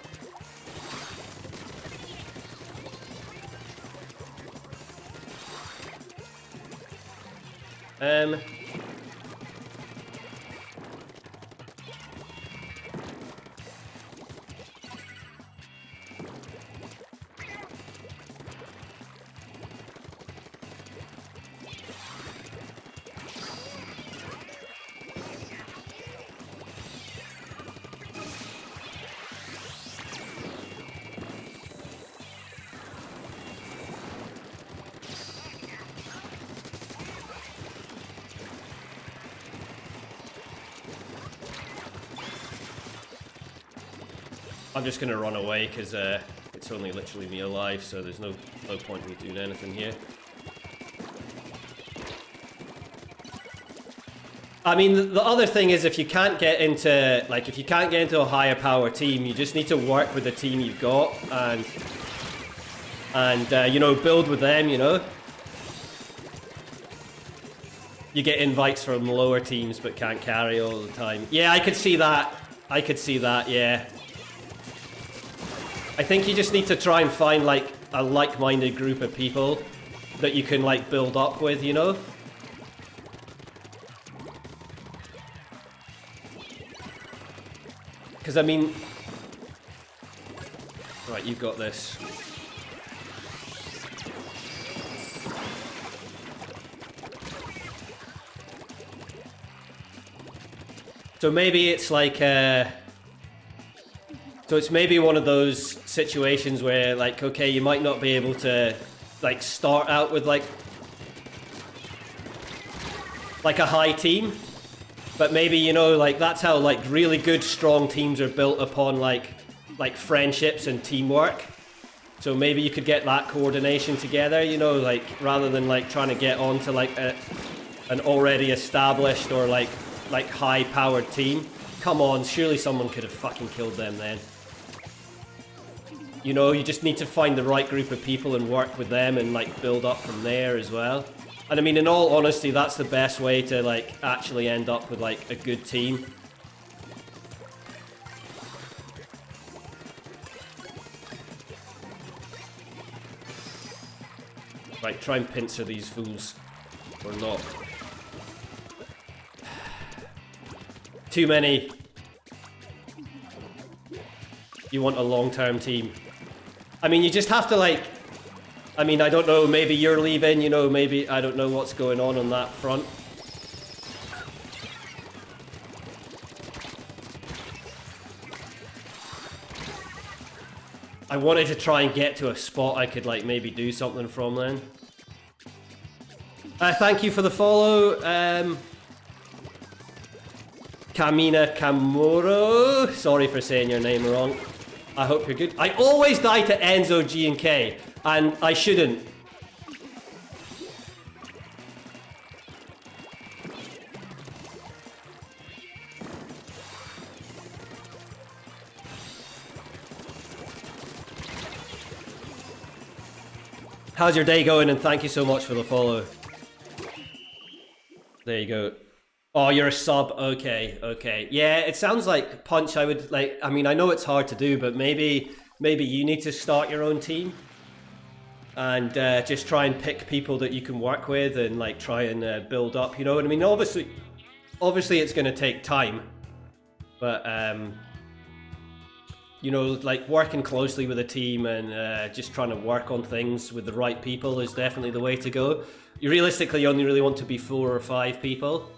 I'm just gonna run away because it's only literally me alive, so there's no point in me doing anything here. I mean, the other thing is if you can't get into a higher power team, you just need to work with the team you've got and you know, build with them, you know. you get invites from lower teams but can't carry all the time. Yeah, I could see that. I could see that, yeah. I think you just need to try and find like a like-minded group of people that you can like build up with, you know? Because I mean... Right, you've got this. So maybe it's like, so it's maybe one of those situations where like, okay, you might not be able to like start out with like a high team, but maybe, you know, like that's how like really good strong teams are built upon like friendships and teamwork. So maybe you could get that coordination together, you know, like rather than like trying to get onto like an already established or like high-powered team. Come on, surely someone could have fucking killed them then. You know, you just need to find the right group of people and work with them and like build up from there as well. And I mean, in all honesty, that's the best way to like actually end up with like a good team. Right, try and pincer these fools. Or not. Too many. You want a long-term team. I mean, you just have to like... I mean, I don't know, maybe you're leaving, you know, maybe... I don't know what's going on that front. I wanted to try and get to a spot I could like maybe do something from then. Thank you for the follow. Kamina Kamuro. Sorry for saying your name wrong. I hope you're good. I always die to Enzo, G, and K, and I shouldn't. How's your day going? And thank you so much for the follow. There you go. Oh, you're a sub. Okay, okay. Yeah, it sounds like Punch. I would like. I mean, I know it's hard to do, but maybe you need to start your own team and just try and pick people that you can work with and like try and build up. You know what I mean? Obviously, it's going to take time, but you know, like working closely with a team and just trying to work on things with the right people is definitely the way to go. You realistically only really want to be 4 or 5 people.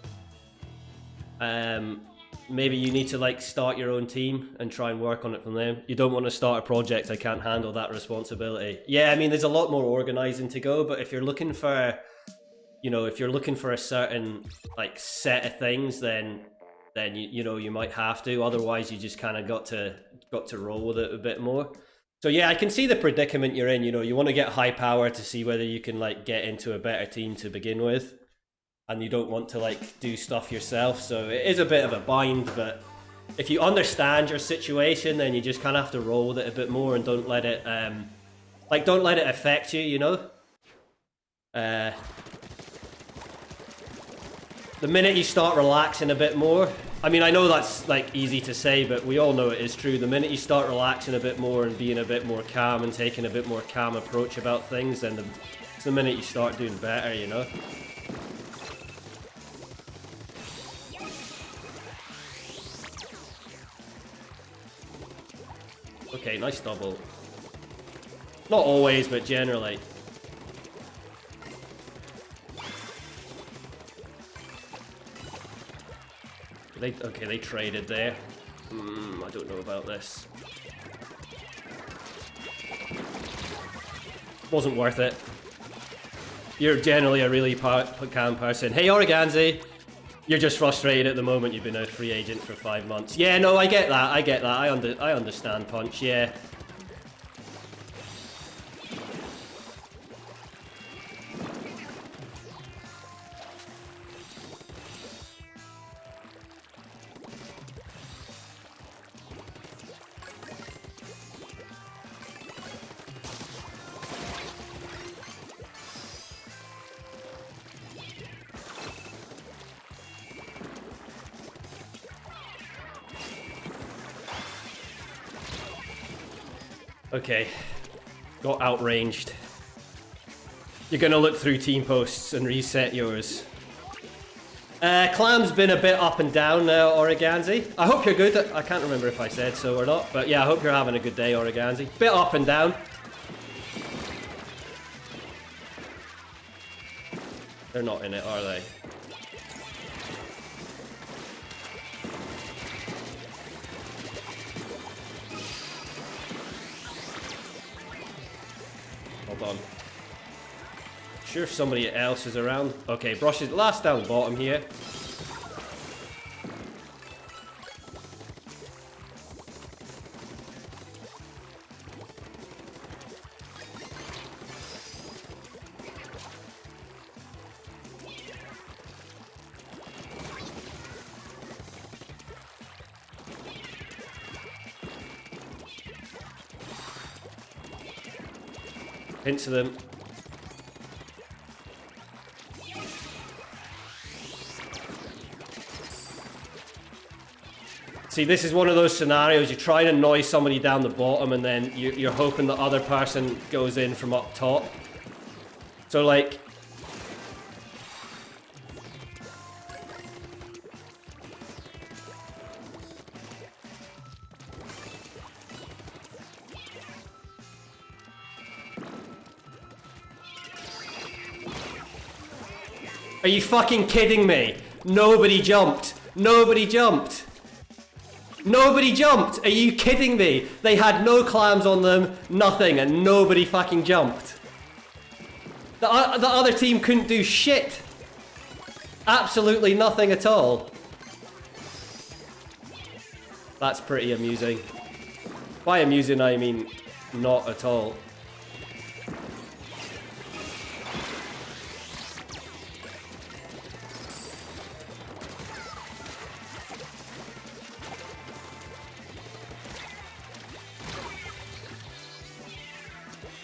Maybe you need to like start your own team and try and work on it from them. You don't want to start a project. I can't handle that responsibility. Yeah, I mean, there's a lot more organizing to go, but if you're looking for, you know, if you're looking for a certain like set of things, then you know, you might have to. Otherwise, you just kind of got to roll with it a bit more. So yeah, I can see the predicament you're in. You know, you want to get high power to see whether you can like get into a better team to begin with. And you don't want to like do stuff yourself, so it is a bit of a bind, but if you understand your situation, then you just kind of have to roll with it a bit more and don't let it don't let it affect you, you know. The minute you start relaxing a bit more, I mean, I know that's like easy to say, but we all know it is true. The minute you start relaxing a bit more and being a bit more calm and taking a bit more calm approach about things, then it's the minute you start doing better, you know. Okay, nice double. Not always, but generally. Okay, they traded there. I don't know about this. Wasn't worth it. You're generally a really calm person. Hey, Organzi! You're just frustrated at the moment. You've been a free agent for 5 months. Yeah, no, I get that. I understand, Punch. Yeah. Okay. Got outranged. You're gonna look through team posts and reset yours. Clam's been a bit up and down, Origanzi. I hope you're good. I can't remember if I said so or not, but yeah, I hope you're having a good day, Origanzi. Bit up and down. They're not in it, are they? Hold on. Sure if somebody else is around. Okay, Brush is last down the bottom here. Into them. See, this is one of those scenarios, you try to annoy somebody down the bottom and then you're hoping the other person goes in from up top. So like... Are you fucking kidding me? Nobody jumped. Nobody jumped. Nobody jumped! Are you kidding me? They had no clams on them, nothing, and nobody fucking jumped. The other team couldn't do shit. Absolutely nothing at all. That's pretty amusing. By amusing, I mean not at all.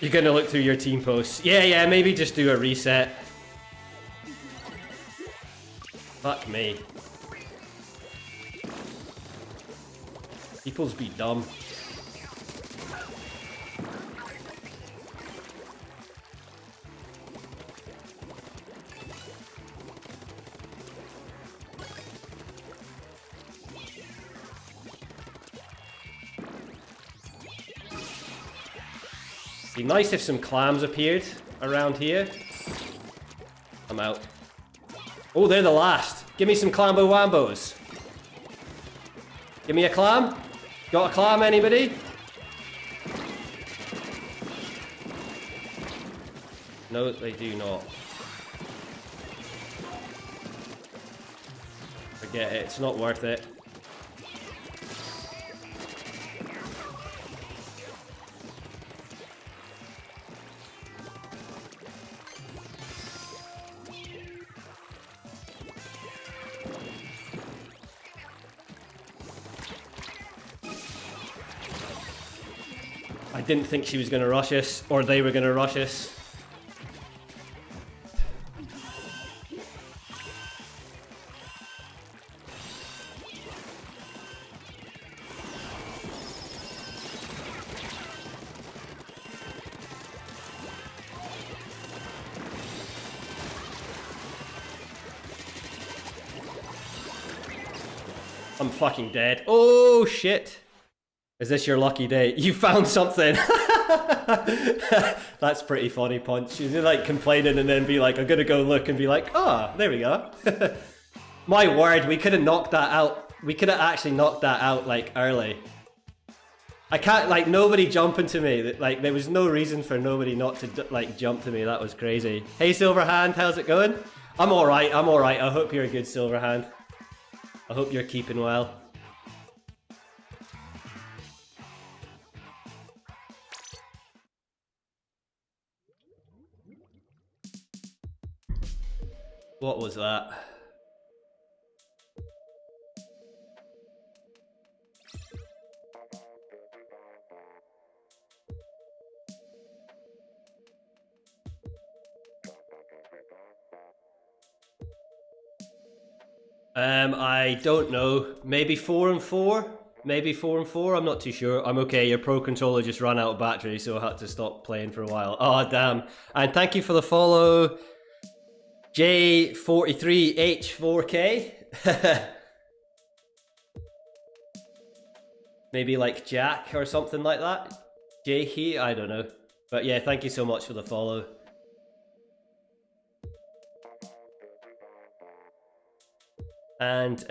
You're gonna look through your team posts. Yeah, maybe just do a reset. Fuck me. People's be dumb. Be nice if some clams appeared around here. I'm out. Oh, they're the last. Give me some clambo wambos. Give me a clam. Got a clam, anybody? No, they do not. Forget it. It's not worth it. I didn't think she was going to rush us, or they were going to rush us. I'm fucking dead. Oh, shit. Is this your lucky day? You found something. That's pretty funny, Punch. You're like complaining and then be like, I'm gonna go look and be like, ah, there we go. My word, we could have knocked that out. We could have actually knocked that out like early. I can't, like, nobody jumping to me. Like, there was no reason for nobody not to like jump to me. That was crazy. Hey, Silverhand, how's it going? I'm alright, I'm alright. I hope you're a good Silverhand. I hope you're keeping well. What was that? I don't know. Maybe 4 and 4? Maybe 4 and 4, I'm not too sure. I'm okay, your Pro Controller just ran out of battery, so I had to stop playing for a while. Oh, damn. And thank you for the follow, J43H4K. Maybe like Jack or something like that. J-He, I don't know. But yeah, thank you so much for the follow. And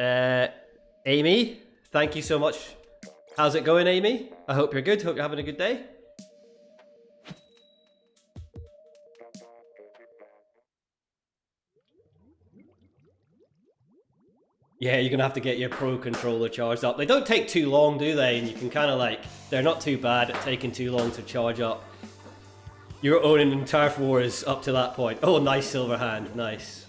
Amy, thank you so much. How's it going, Amy? I hope you're good. Hope you're having a good day. Yeah, you're gonna have to get your Pro Controller charged up. They don't take too long, do they? And you can kind of like, they're not too bad at taking too long to charge up. Your own in Turf War is up to that point. Oh, nice silver hand, nice.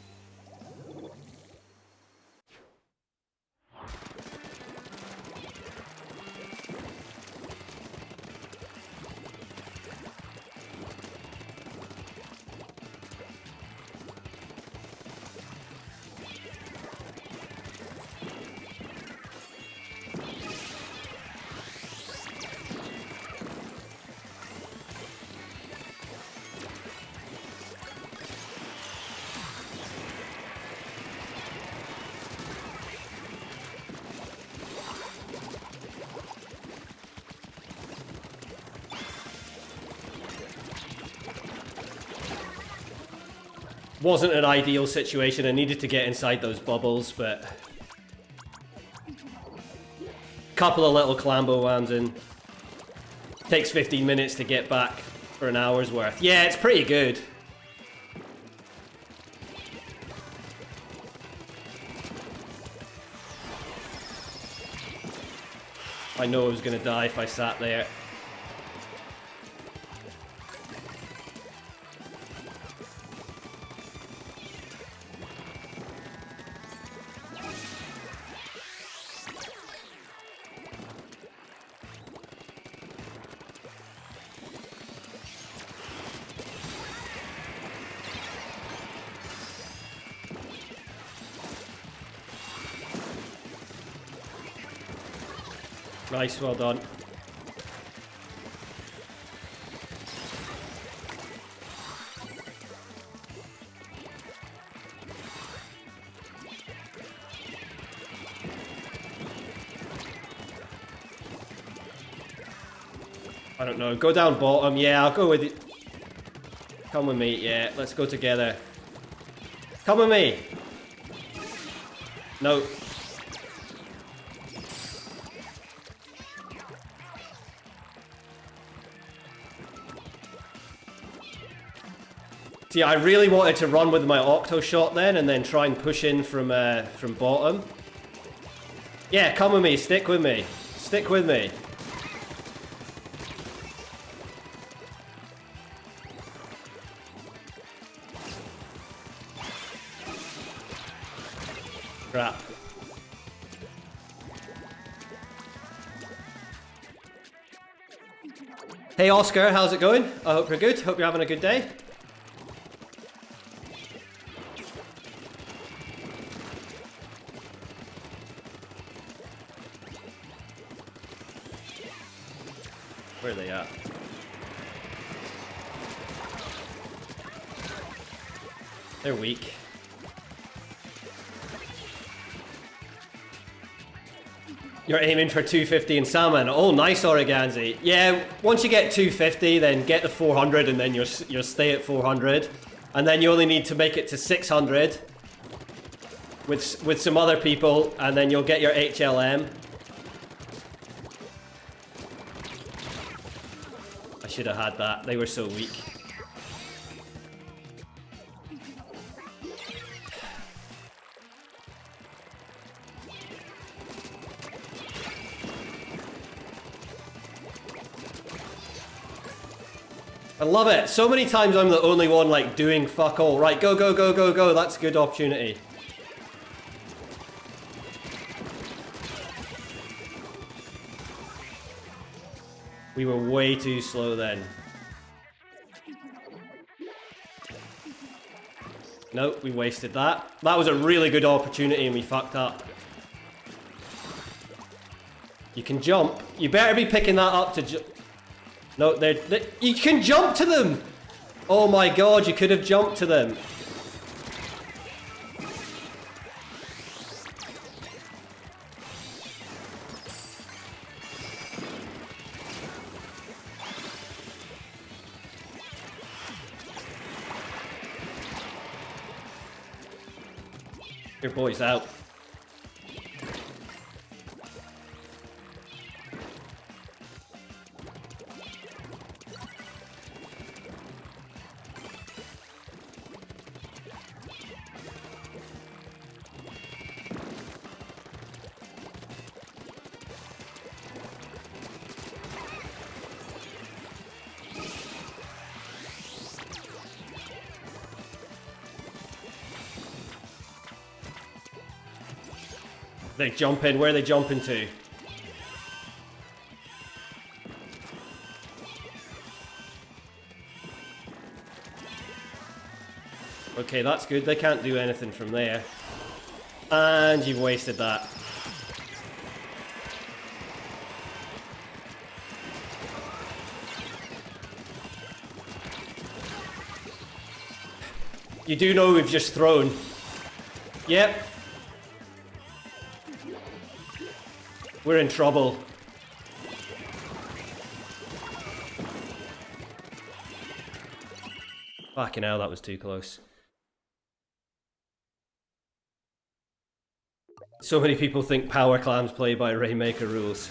Wasn't an ideal situation. I needed to get inside those bubbles, but couple of little Clambo whams in. Takes 15 minutes to get back for an hour's worth. Yeah, it's pretty good. I know I was gonna die if I sat there. Nice, well done. I don't know, go down bottom. Yeah, I'll go with you. Come with me, yeah, let's go together. Come with me. No. See, I really wanted to run with my octo shot then and then try and push in from bottom. Yeah, come with me, stick with me. Stick with me. Crap. Hey Oscar, how's it going? I hope you're good. Hope you're having a good day. Where are they at? They're weak. You're aiming for 250 in salmon. Oh, nice, Oreganzi. Yeah, once you get 250, then get the 400, and then you'll stay at 400, and then you only need to make it to 600 with some other people, and then you'll get your HLM. I should have had that. They were so weak. I love it. So many times I'm the only one like doing fuck all. Right, go, go, go, go, go. That's a good opportunity. We were way too slow then. Nope, we wasted that. That was a really good opportunity and we fucked up. You can jump. You better be picking that up to No, you can jump to them! Oh my god, you could have jumped to them. Your boy's out. They jump in. Where are they jumping to? Okay, that's good. They can't do anything from there. And you've wasted that. You do know we've just thrown. Yep. We're in trouble. Fucking hell, that was too close. So many people think power clams play by Rainmaker rules.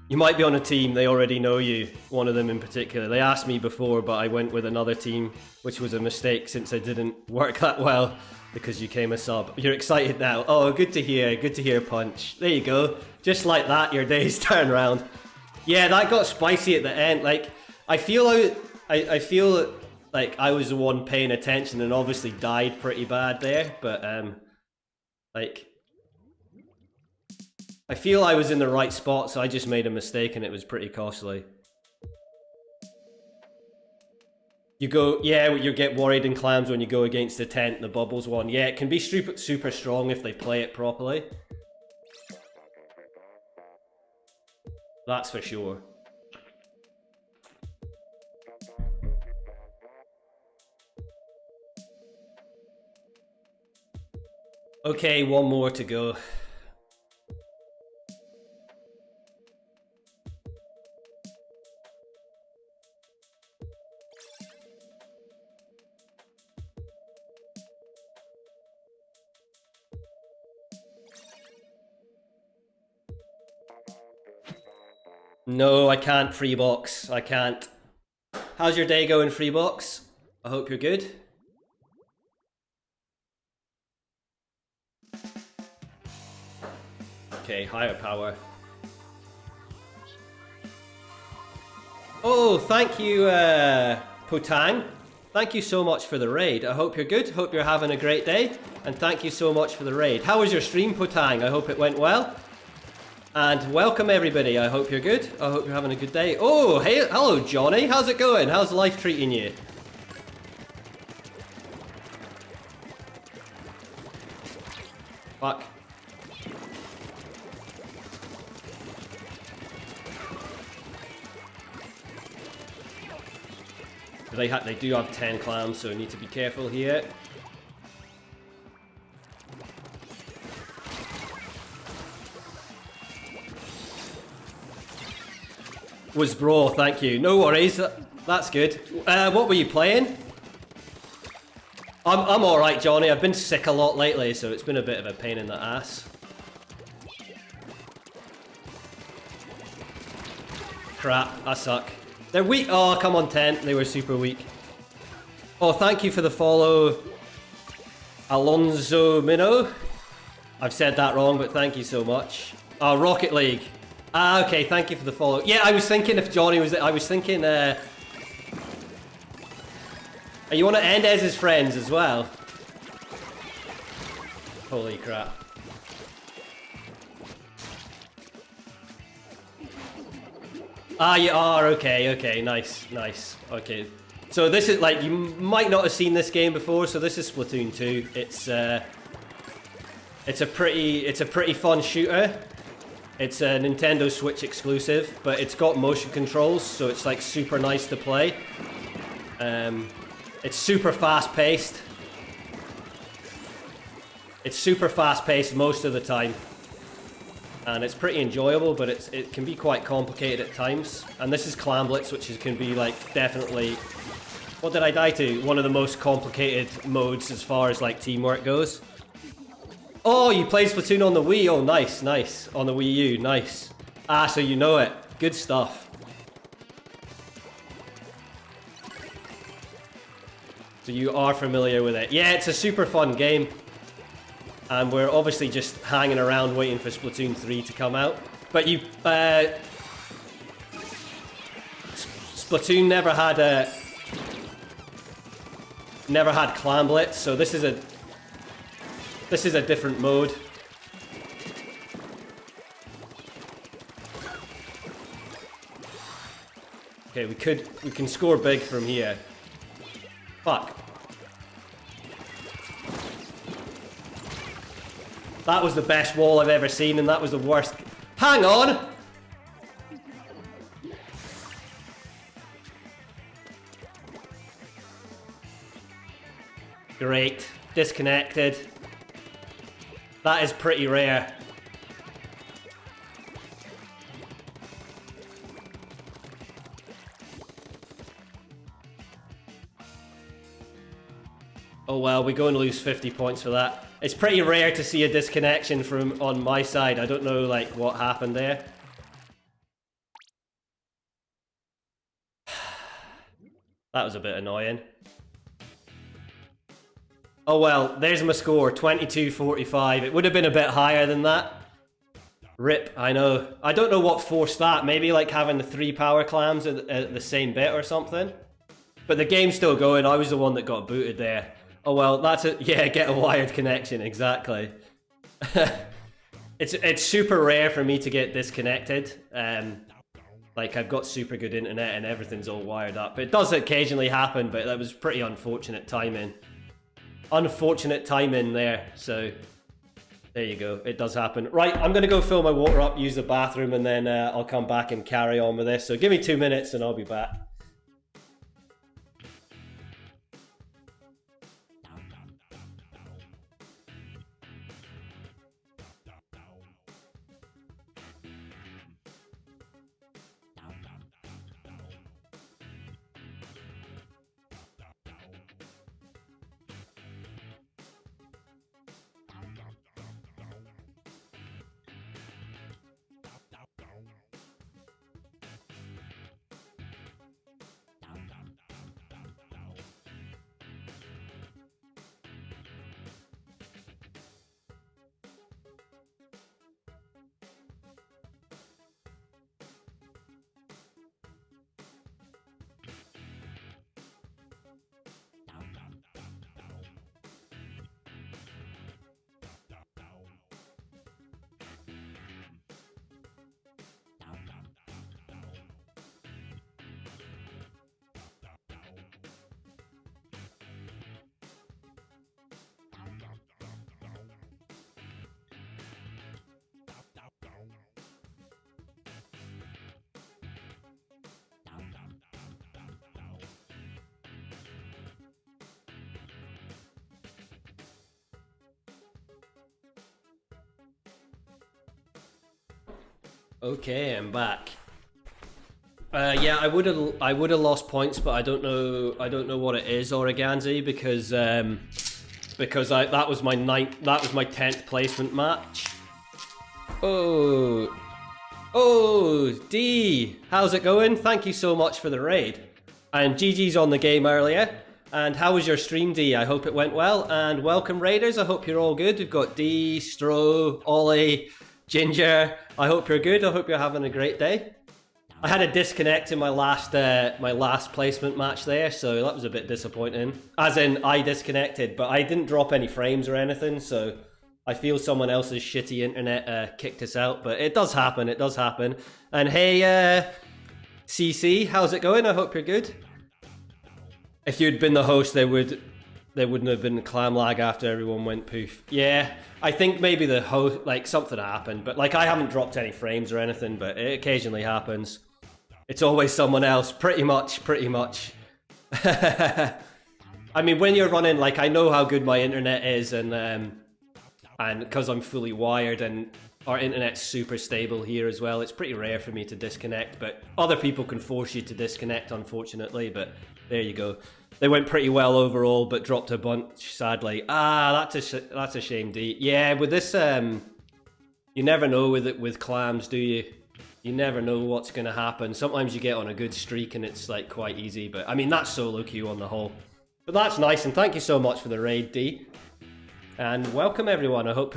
You might be on a team, they already know you. One of them in particular. They asked me before, but I went with another team, which was a mistake since I didn't work that well because you came a sub. You're excited now. Oh, good to hear. Good to hear, Punch. There you go. Just like that, your days turn around. Yeah, that got spicy at the end. Like, I feel like I was the one paying attention and obviously died pretty bad there, but like, I feel I was in the right spot, so I just made a mistake and it was pretty costly. You go, yeah, you get worried in clams when you go against the tent, the bubbles one. Yeah, it can be super strong if they play it properly. That's for sure. Okay, one more to go. No, I can't free box. I can't. How's your day going, free box? I hope you're good. Okay, higher power. Oh, thank you, Potang. Thank you so much for the raid. I hope you're good. Hope you're having a great day. And thank you so much for the raid. How was your stream, Potang? I hope it went well. And welcome everybody. I hope you're good. I hope you're having a good day. Oh, hey, hello Johnny. How's it going? How's life treating you? Fuck. They do have 10 clams, so I need to be careful here. Was bro, thank you. No worries, that's good. What were you playing? I'm alright, Johnny. I've been sick a lot lately, so it's been a bit of a pain in the ass. Crap, I suck. They're weak. Oh, come on, Tent. They were super weak. Oh, thank you for the follow, Alonso Mino. I've said that wrong, but thank you so much. Oh, Rocket League. Ah, okay, thank you for the follow. Yeah, I was thinking if Johnny was there, I was thinking, you want to end as his friends as well? Holy crap. Ah, you are, okay, nice, okay. So this is, like, you might not have seen this game before, so this is Splatoon 2. It's a pretty fun shooter. It's a Nintendo Switch exclusive, but it's got motion controls, so it's like super nice to play. It's super fast-paced. It's super fast-paced most of the time. And it's pretty enjoyable, but it can be quite complicated at times. And this is Clam Blitz, which can be like definitely... What did I die to? One of the most complicated modes as far as like teamwork goes. Oh, you played Splatoon on the Wii? Oh, nice, nice. On the Wii U, nice. Ah, so you know it. Good stuff. So you are familiar with it. Yeah, it's a super fun game. And we're obviously just hanging around waiting for Splatoon 3 to come out. But you... Splatoon never had Clam Blitz, so this is a different mode. Okay, we can score big from here. Fuck. That was the best wall I've ever seen, and that was the worst. Hang on! Great. Disconnected. That is pretty rare. Oh well, we're going to lose 50 points for that. It's pretty rare to see a disconnection from on my side. I don't know like what happened there. That was a bit annoying. Oh well, there's my score, 22-45. It would have been a bit higher than that. Rip, I know. I don't know what forced that. Maybe like having the 3 power clams at the same bit or something. But the game's still going. I was the one that got booted there. Oh well, that's it. Yeah, get a wired connection, exactly. It's super rare for me to get disconnected. Like I've got super good internet and everything's all wired up. It does occasionally happen, but that was pretty unfortunate timing. Unfortunate timing there, so there you go, it does happen. Right, I'm gonna go fill my water up, use the bathroom, and then I'll come back and carry on with this. So give me 2 minutes and I'll be back. Okay, I'm back. Yeah, I would have lost points, but I don't know what it is, Organzi, because that was my 10th placement match. Oh, D, how's it going? Thank you so much for the raid. And GG's on the game earlier. And how was your stream, D? I hope it went well. And welcome, raiders. I hope you're all good. We've got D, Stro, Ollie, Ginger. I hope you're good. I hope you're having a great day. I had a disconnect in my last placement match there, so that was a bit disappointing. As in, I disconnected, but I didn't drop any frames or anything, so I feel someone else's shitty internet kicked us out. But it does happen. It does happen. And hey, CC, how's it going? I hope you're good. If you'd been the host, there would there wouldn't have been clam lag after everyone went poof. Yeah, I think maybe the host, like something happened, but like I haven't dropped any frames or anything, but it occasionally happens. It's always someone else, pretty much. I mean, when you're running, like I know how good my internet is, and because I'm fully wired and our internet's super stable here as well, it's pretty rare for me to disconnect, but other people can force you to disconnect, unfortunately, but there you go. They went pretty well overall, but dropped a bunch, sadly. Ah, that's a shame, D. Yeah, with this, you never know with clams, do you? You never know what's going to happen. Sometimes you get on a good streak and it's like quite easy, but I mean, that's solo queue on the whole. But that's nice, and thank you so much for the raid, D. And welcome everyone. I hope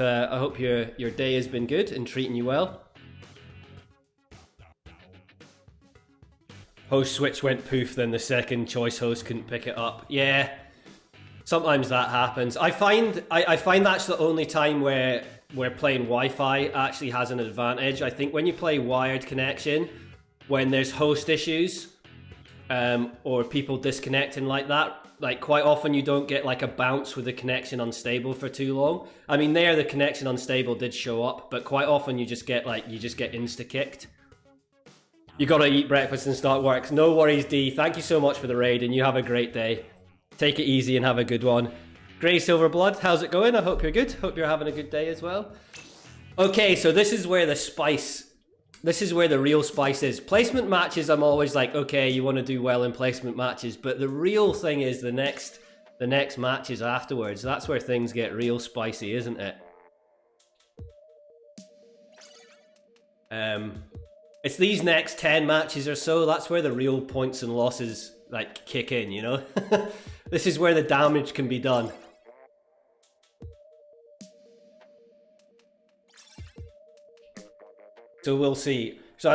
your day has been good and treating you well. Host switch went poof, then the second choice host couldn't pick it up. Yeah, sometimes that happens. I find that's the only time where playing Wi-Fi actually has an advantage. I think when you play wired connection, when there's host issues, or people disconnecting like that, like quite often you don't get like a bounce with the connection unstable for too long. I mean, there the connection unstable did show up, but quite often you just get insta-kicked. You gotta eat breakfast and start work. No worries, D. Thank you so much for the raid, and you have a great day. Take it easy and have a good one. Grey Silverblood, how's it going? I hope you're good. Hope you're having a good day as well. Okay, so this is where the real spice is. Placement matches, I'm always like, okay, you want to do well in placement matches, but the real thing is the next matches afterwards. That's where things get real spicy, isn't it? It's these next 10 matches or so, that's where the real points and losses like kick in, you know? This is where the damage can be done. So we'll see. So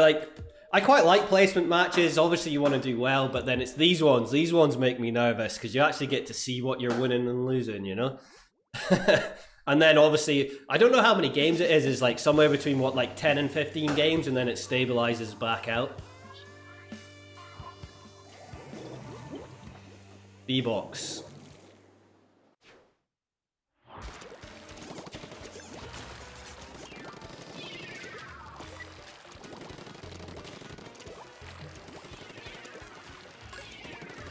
I quite like placement matches. Obviously you want to do well, but then it's these ones. These ones make me nervous because you actually get to see what you're winning and losing, you know? And then obviously, I don't know how many games it is. It's like somewhere between what, like 10 and 15 games, and then it stabilizes back out. B-box.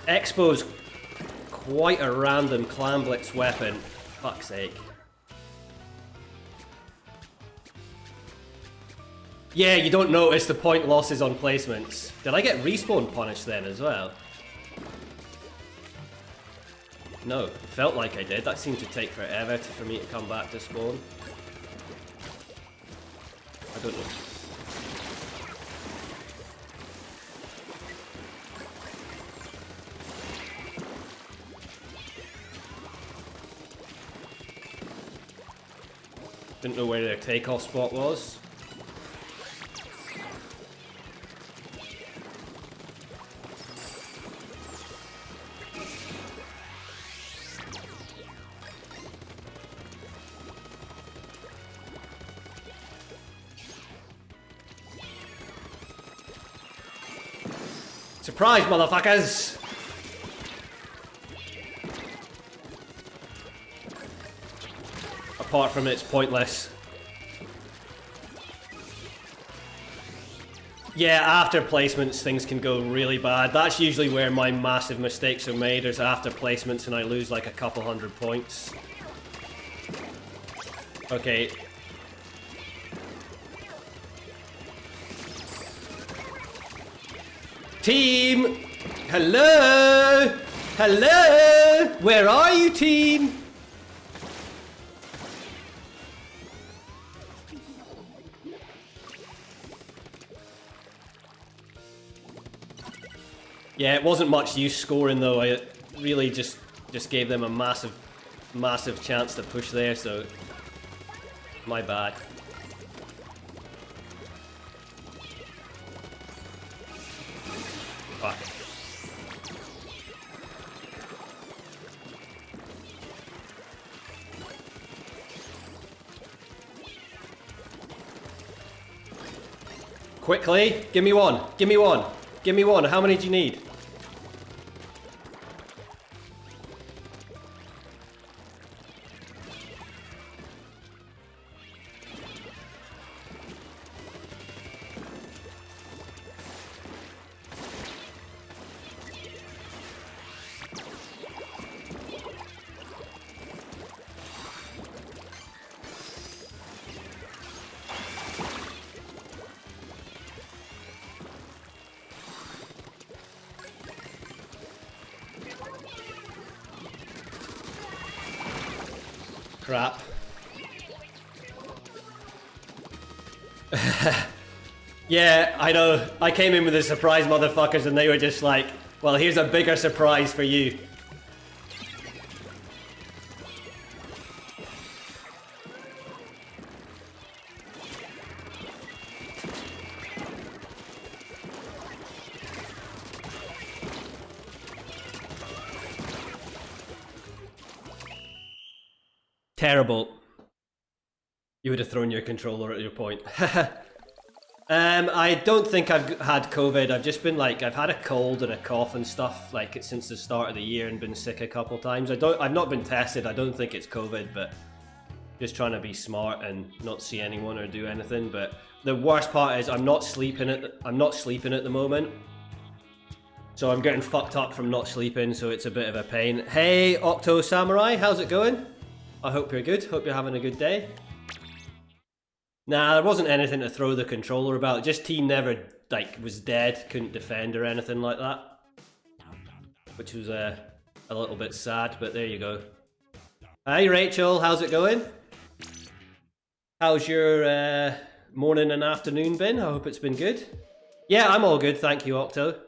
Expo's quite a random Clam Blitz weapon. Fuck's sake. Yeah, you don't notice the point losses on placements. Did I get respawn punished then as well? No, it felt like I did. That seemed to take forever for me to come back to spawn. I don't know. Didn't know where their takeoff spot was. Surprise, motherfuckers! Apart from it's pointless. Yeah, after placements things can go really bad. That's usually where my massive mistakes are made, is after placements and I lose like a couple hundred points. Okay. Team! Hello! Hello! Where are you, team? Yeah, it wasn't much use scoring though. I really just gave them a massive chance to push there, so my bad. Fuck. Quickly, give me one. Give me one. Give me one. How many do you need? crap. Yeah, I know. I came in with the surprise motherfuckers and they were just like, well, here's a bigger surprise for you. Terrible. You would have thrown your controller at your point. I don't think I've had COVID. I've just been like, I've had a cold and a cough and stuff like since the start of the year and been sick a couple times. I've not been tested. I don't think it's COVID, but just trying to be smart and not see anyone or do anything. But the worst part is I'm not sleeping at the moment. So I'm getting fucked up from not sleeping, so it's a bit of a pain. Hey, Octo Samurai, how's it going? I hope you're good. Hope you're having a good day. Nah, there wasn't anything to throw the controller about. Just T never, like, was dead, couldn't defend or anything like that. Which was a little bit sad, but there you go. Hi Rachel, how's it going? How's your morning and afternoon been? I hope it's been good. Yeah, I'm all good, thank you, Octo.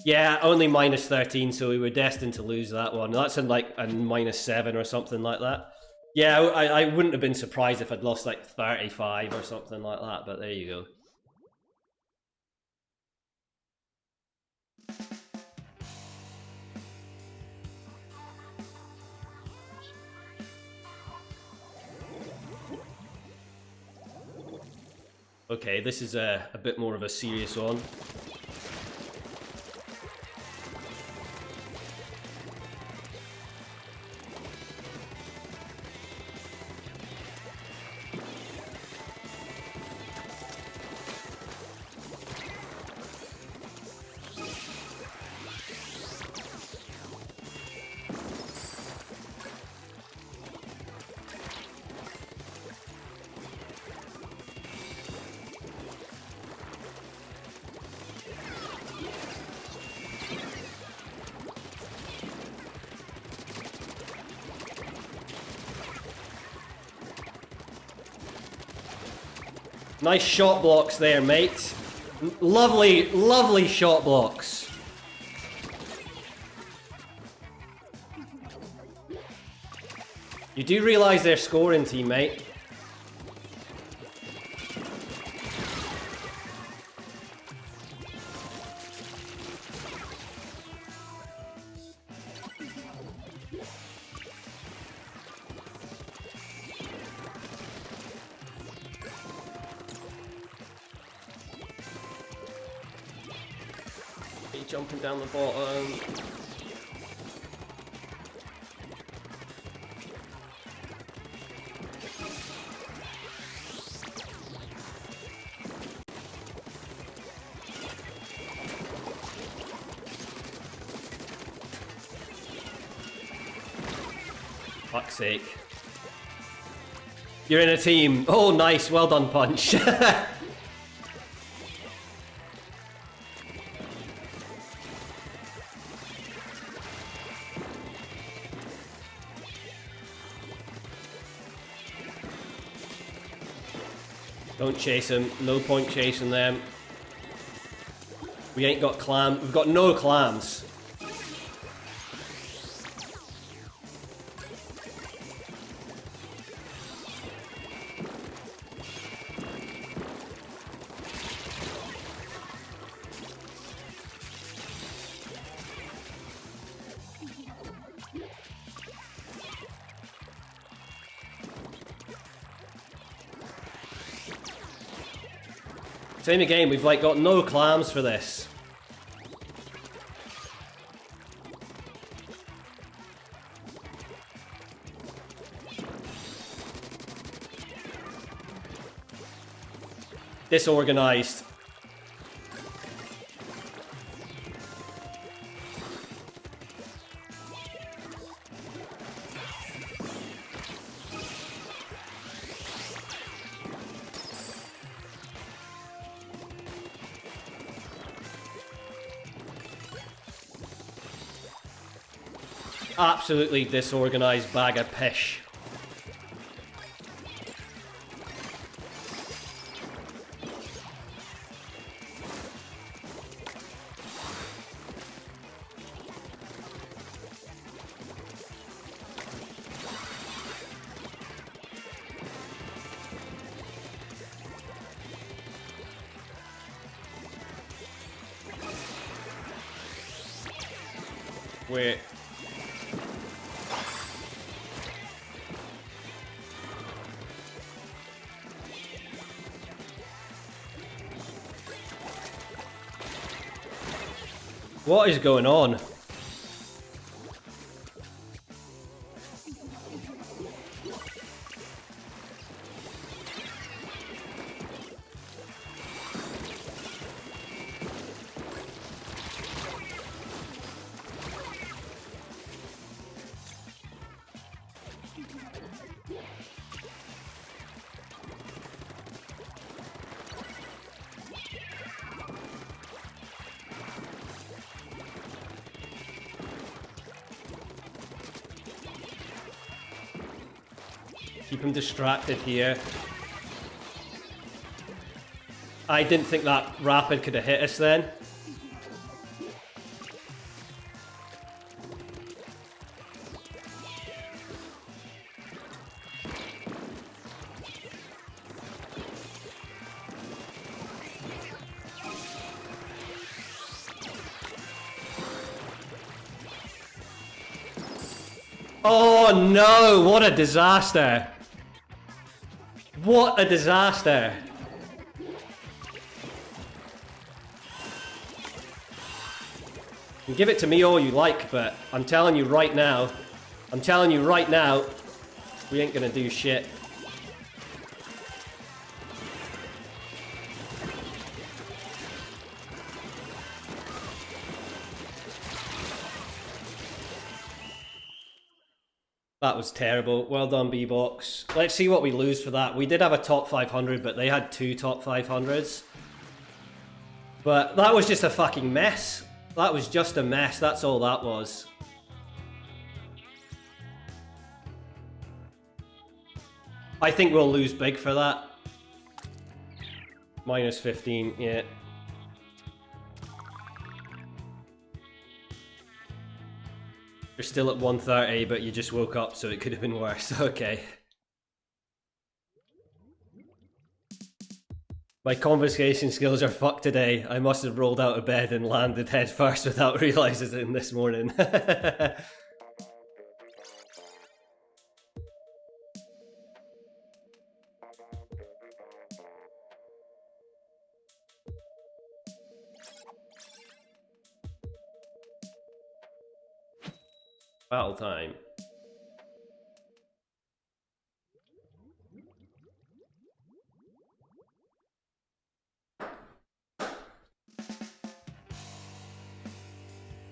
Yeah, only minus 13, so we were destined to lose that one. That's in like a minus 7 or something like that. Yeah, I wouldn't have been surprised if I'd lost like 35 or something like that, but there you go. Okay, this is a bit more of a serious one. Nice shot blocks there, mate. Lovely, lovely shot blocks. You do realise they're scoring, teammate. Jumping down the bottom. Fuck's sake. You're in a team. Oh, nice. Well done, Punch. Don't chase them. No point chasing them. We ain't got clam. We've got no clams. Same again, we've like got no clams for this. Disorganized. Absolutely disorganized bag of pish. Wait. What is going on? Keep him distracted here. I didn't think that rapid could have hit us then. Oh no, what a disaster. What a disaster. You can give it to me all you like, but I'm telling you right now, we ain't gonna do shit. That was terrible. Well done, B-Box. Let's see what we lose for that. We did have a top 500, but they had 2 top 500s. But that was just a fucking mess. That was just a mess. That's all that was. I think we'll lose big for that. Minus 15, yeah. You're still at 130, but you just woke up, so it could have been worse. Okay. My conversation skills are fucked today. I must have rolled out of bed and landed head first without realizing it this morning. Battle time.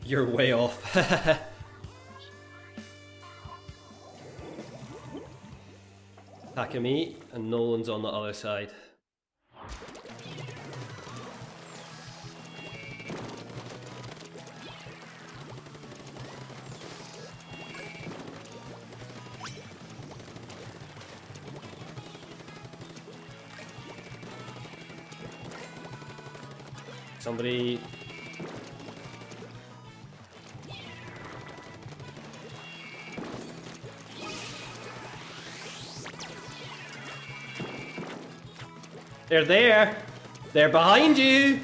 You're way off. Takami and Nolan's on the other side. Somebody... They're there! They're behind you!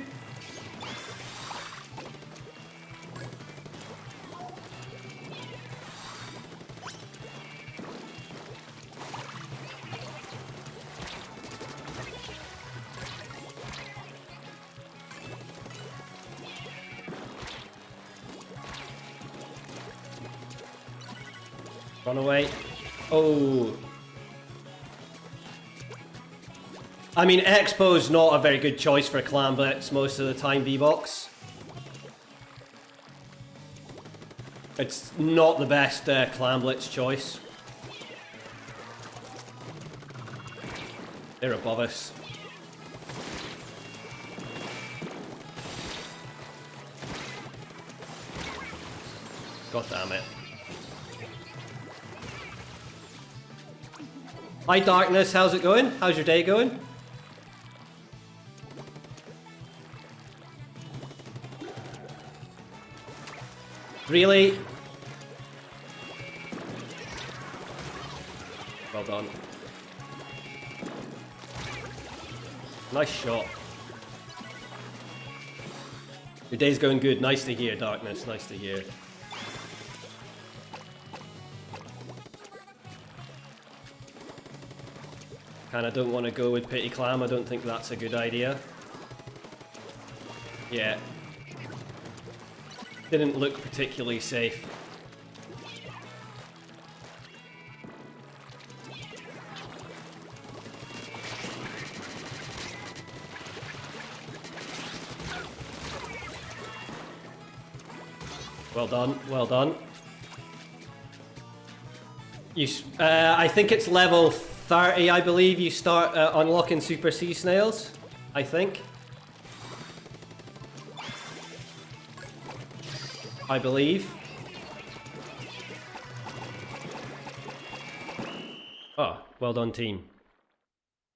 Run away. Oh. I mean, Expo's not a very good choice for Clam Blitz most of the time, B-Box. It's not the best Clam Blitz choice. They're above us. God damn it. Hi Darkness, how's it going? How's your day going? Really? Well done. Nice shot. Your day's going good. Nice to hear, Darkness. Nice to hear. Kinda don't want to go with Pity Clam. I don't think that's a good idea. Yeah. Didn't look particularly safe. Well done, well done. I think it's level 30, I believe, you start unlocking Super Sea Snails, I think. I believe. Oh, well done, team.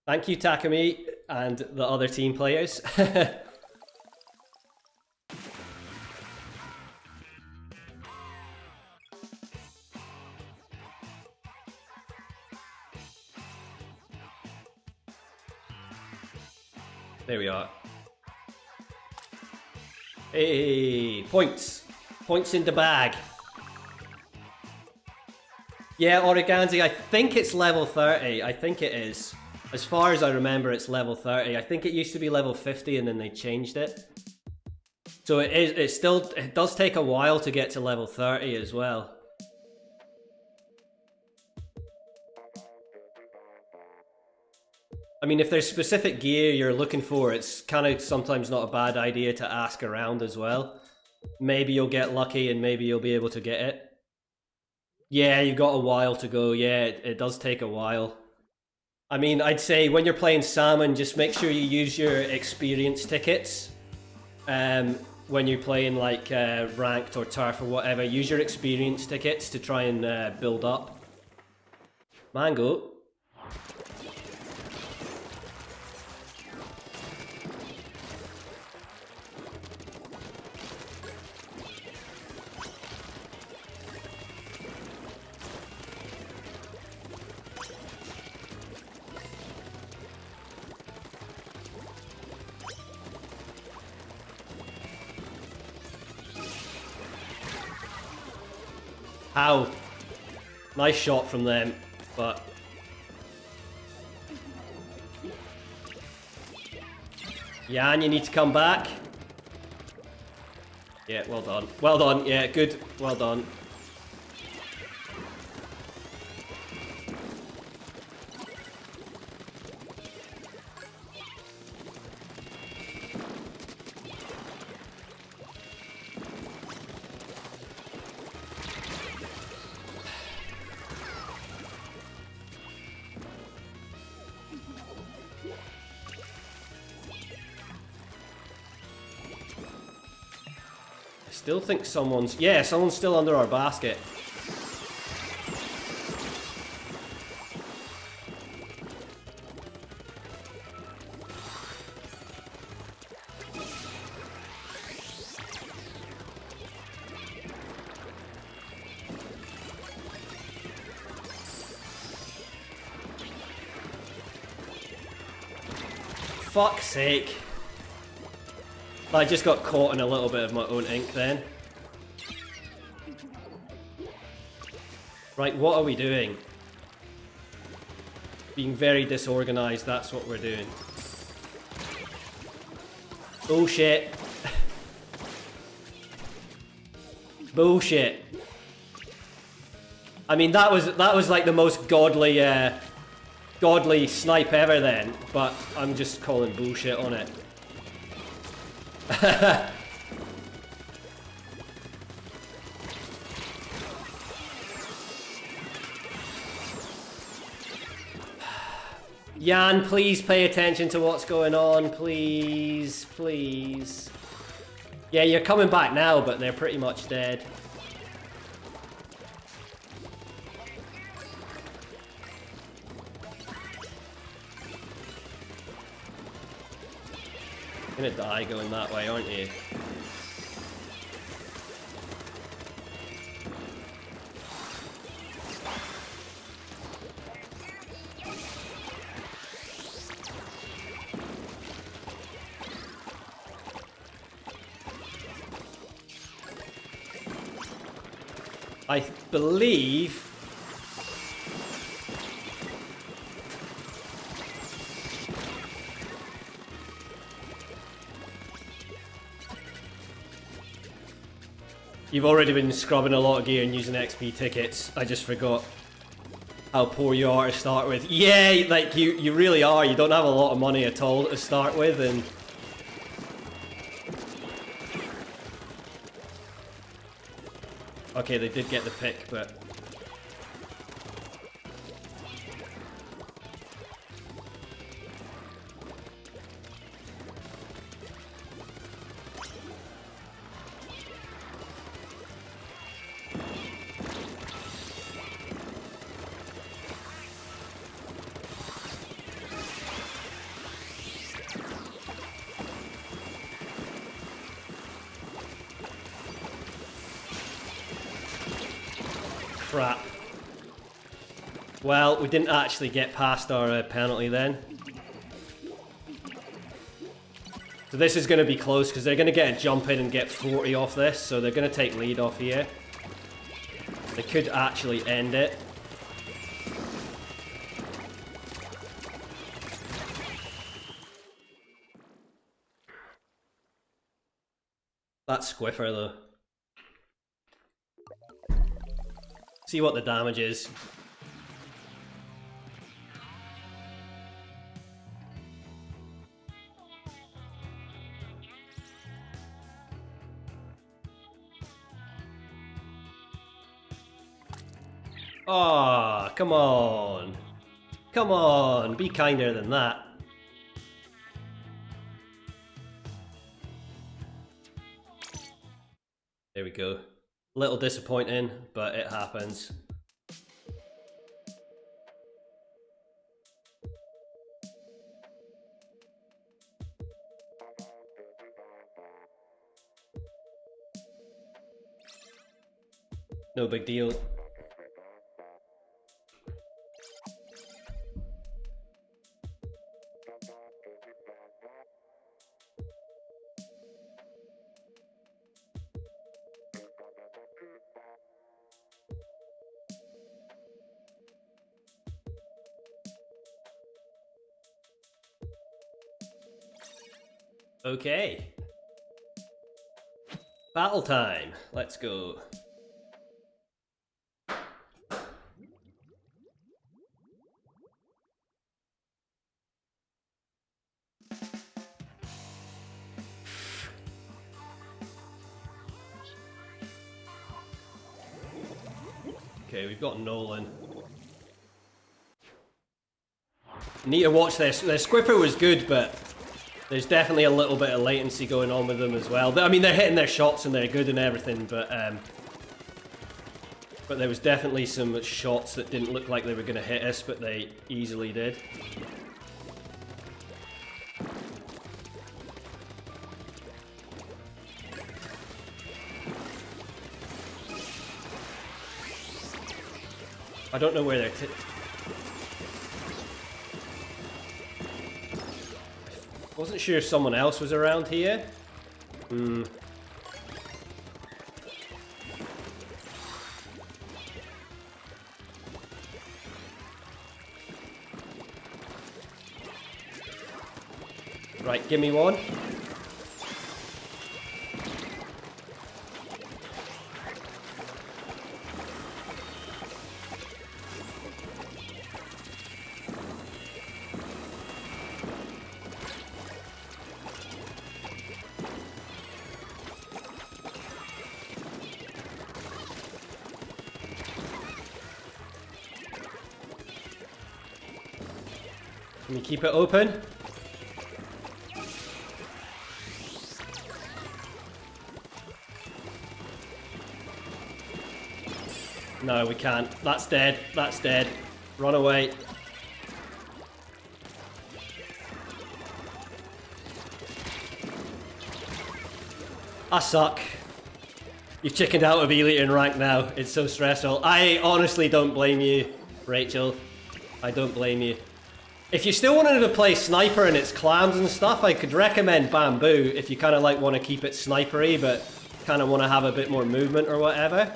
Thank you, Takumi, and the other team players. There we are. Hey, points. Points in the bag. Yeah, Origanzi, I think it's level 30. I think it is. As far as I remember, it's level 30. I think it used to be level 50 and then they changed it. So it does take a while to get to level 30 as well. I mean, if there's specific gear you're looking for, it's kind of sometimes not a bad idea to ask around as well. Maybe you'll get lucky and maybe you'll be able to get it. Yeah, you've got a while to go. Yeah, it does take a while. I mean, I'd say when you're playing Salmon, just make sure you use your experience tickets. When you're playing like ranked or turf or whatever, use your experience tickets to try and build up. Mango. Ow. Nice shot from them, but... Jan, you need to come back. Yeah, well done. Well done, yeah, good. Well done. Still think someone's... Yeah, someone's still under our basket. Fuck's sake. I just got caught in a little bit of my own ink then. Right, what are we doing? Being very disorganized, that's what we're doing. Bullshit. Bullshit. I mean, that was like the most godly godly snipe ever then, but I'm just calling bullshit on it. Jan, please pay attention to what's going on, please, please. Yeah, you're coming back now, but they're pretty much dead. You're gonna die going that way, aren't you? I believe you've already been scrubbing a lot of gear and using XP tickets. I just forgot how poor you are to start with. Yeah, like you really are. You don't have a lot of money at all to start with, and okay, they did get the pick, but crap. Well, we didn't actually get past our penalty then. So this is going to be close because they're going to get a jump in and get 40 off this, so they're going to take lead off here. They could actually end it. That's Squiffer though. See what the damage is. Oh, come on. Come on, be kinder than that. There we go. Little disappointing, but it happens. No big deal. Okay. Battle time. Let's go. Okay, we've got Nolan. Need to watch this. The Squiffer was good, but there's definitely a little bit of latency going on with them as well. I mean, they're hitting their shots and they're good and everything, but there was definitely some shots that didn't look like they were going to hit us, but they easily did. I don't know where they're... Wasn't sure if someone else was around here. Right, give me one. Can you keep it open? No, we can't. That's dead. That's dead. Run away. I suck. You've chickened out of elite in rank now. It's so stressful. I honestly don't blame you, Rachel. I don't blame you. If you still wanted to play sniper and it's clams and stuff, I could recommend bamboo if you kind of like want to keep it snipery but kind of want to have a bit more movement or whatever.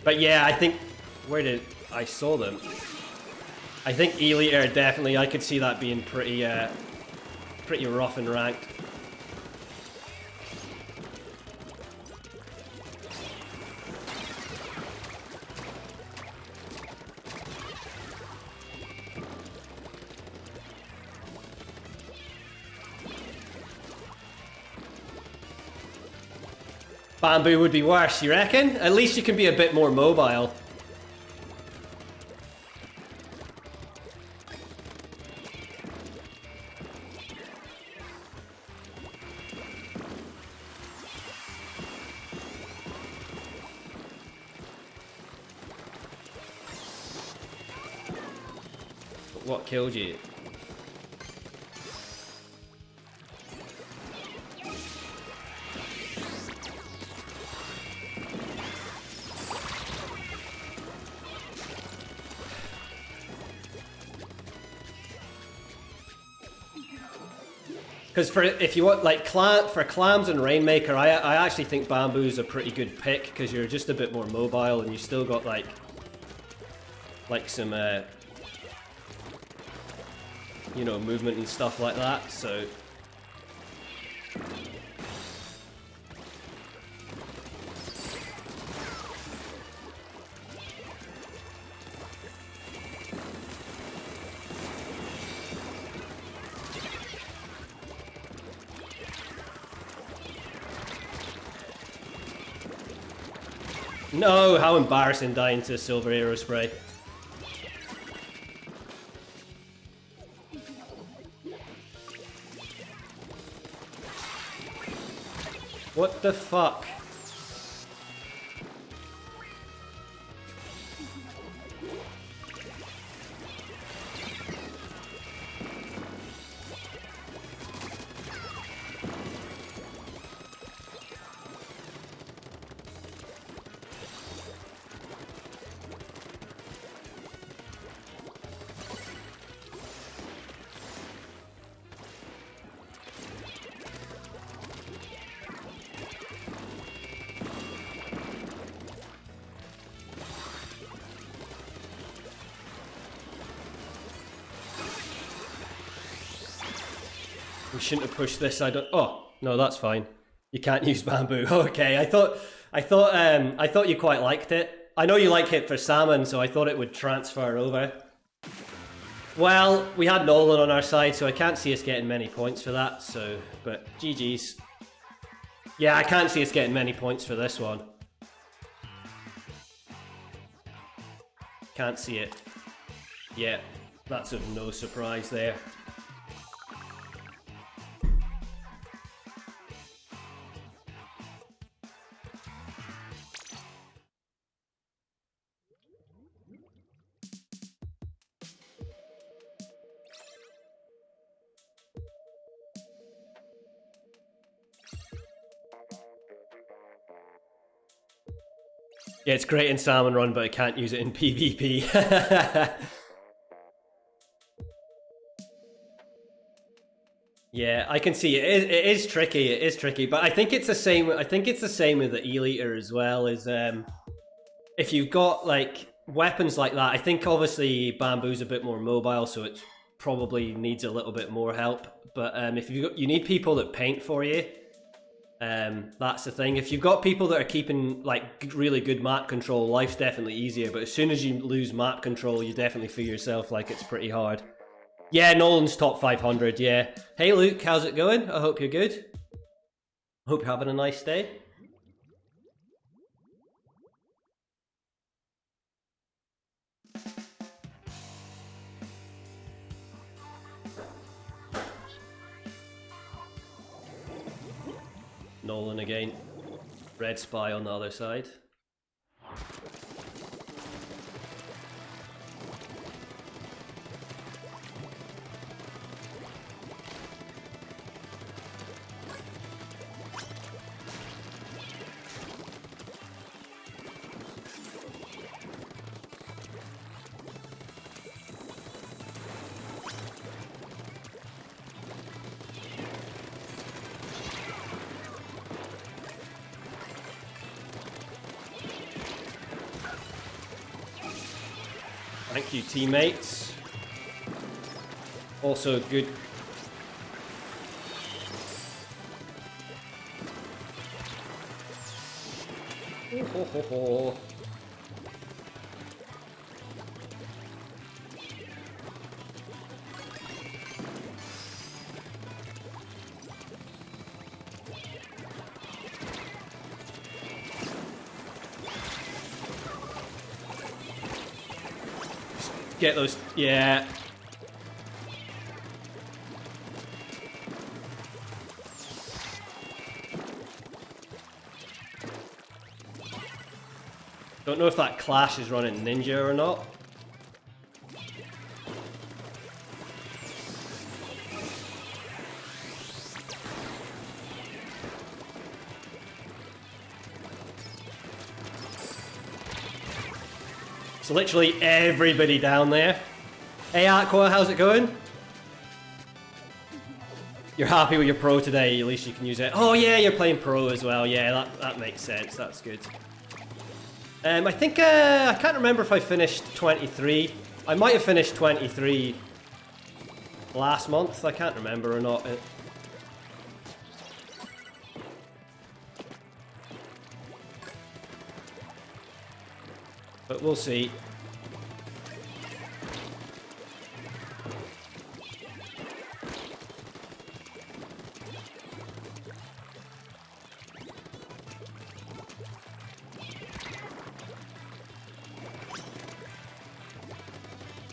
But yeah, I think, where did I saw them? I think elite are definitely, I could see that being pretty pretty rough and ranked. Bamboo would be worse, you reckon? At least you can be a bit more mobile. What killed you? Because if you want like for clams and rainmaker, I actually think bamboo is a pretty good pick because you're just a bit more mobile and you still got like some you know, movement and stuff like that. So no, how embarrassing dying to silver arrow spray. What the fuck? We shouldn't have pushed this. I don't. Oh no, that's fine. You can't use bamboo. Okay, I thought you quite liked it. I know you like it for salmon, so I thought it would transfer over. Well, we had Nolan on our side, so I can't see us getting many points for that. So, but GG's. Yeah, I can't see us getting many points for this one. Can't see it. Yeah, that's of no surprise there. Yeah, it's great in Salmon Run, but I can't use it in PvP. Yeah, I can see it. It is tricky. It is tricky, but I think it's the same. I think it's the same with the E-liter as well. Is if you've got like weapons like that, I think obviously bamboo's a bit more mobile, so it probably needs a little bit more help. But if you need people that paint for you. That's the thing. If you've got people that are keeping like really good map control, life's definitely easier. But as soon as you lose map control, you definitely feel yourself like it's pretty hard. Yeah, Nolan's top 500, yeah. Hey Luke, how's it going? I hope you're good. Hope you're having a nice day. Nolan again. Red spy on the other side. Thank you, teammates. Also good. Ho, ho, ho. Get those, yeah. Don't know if that Clash is running Ninja or not. So literally everybody down there. Hey Aqua, how's it going? You're happy with your Pro today, at least you can use it. Oh yeah, you're playing Pro as well. Yeah, that makes sense, that's good. I think, I can't remember if I finished 23. I might have finished 23 last month, I can't remember or not. But we'll see.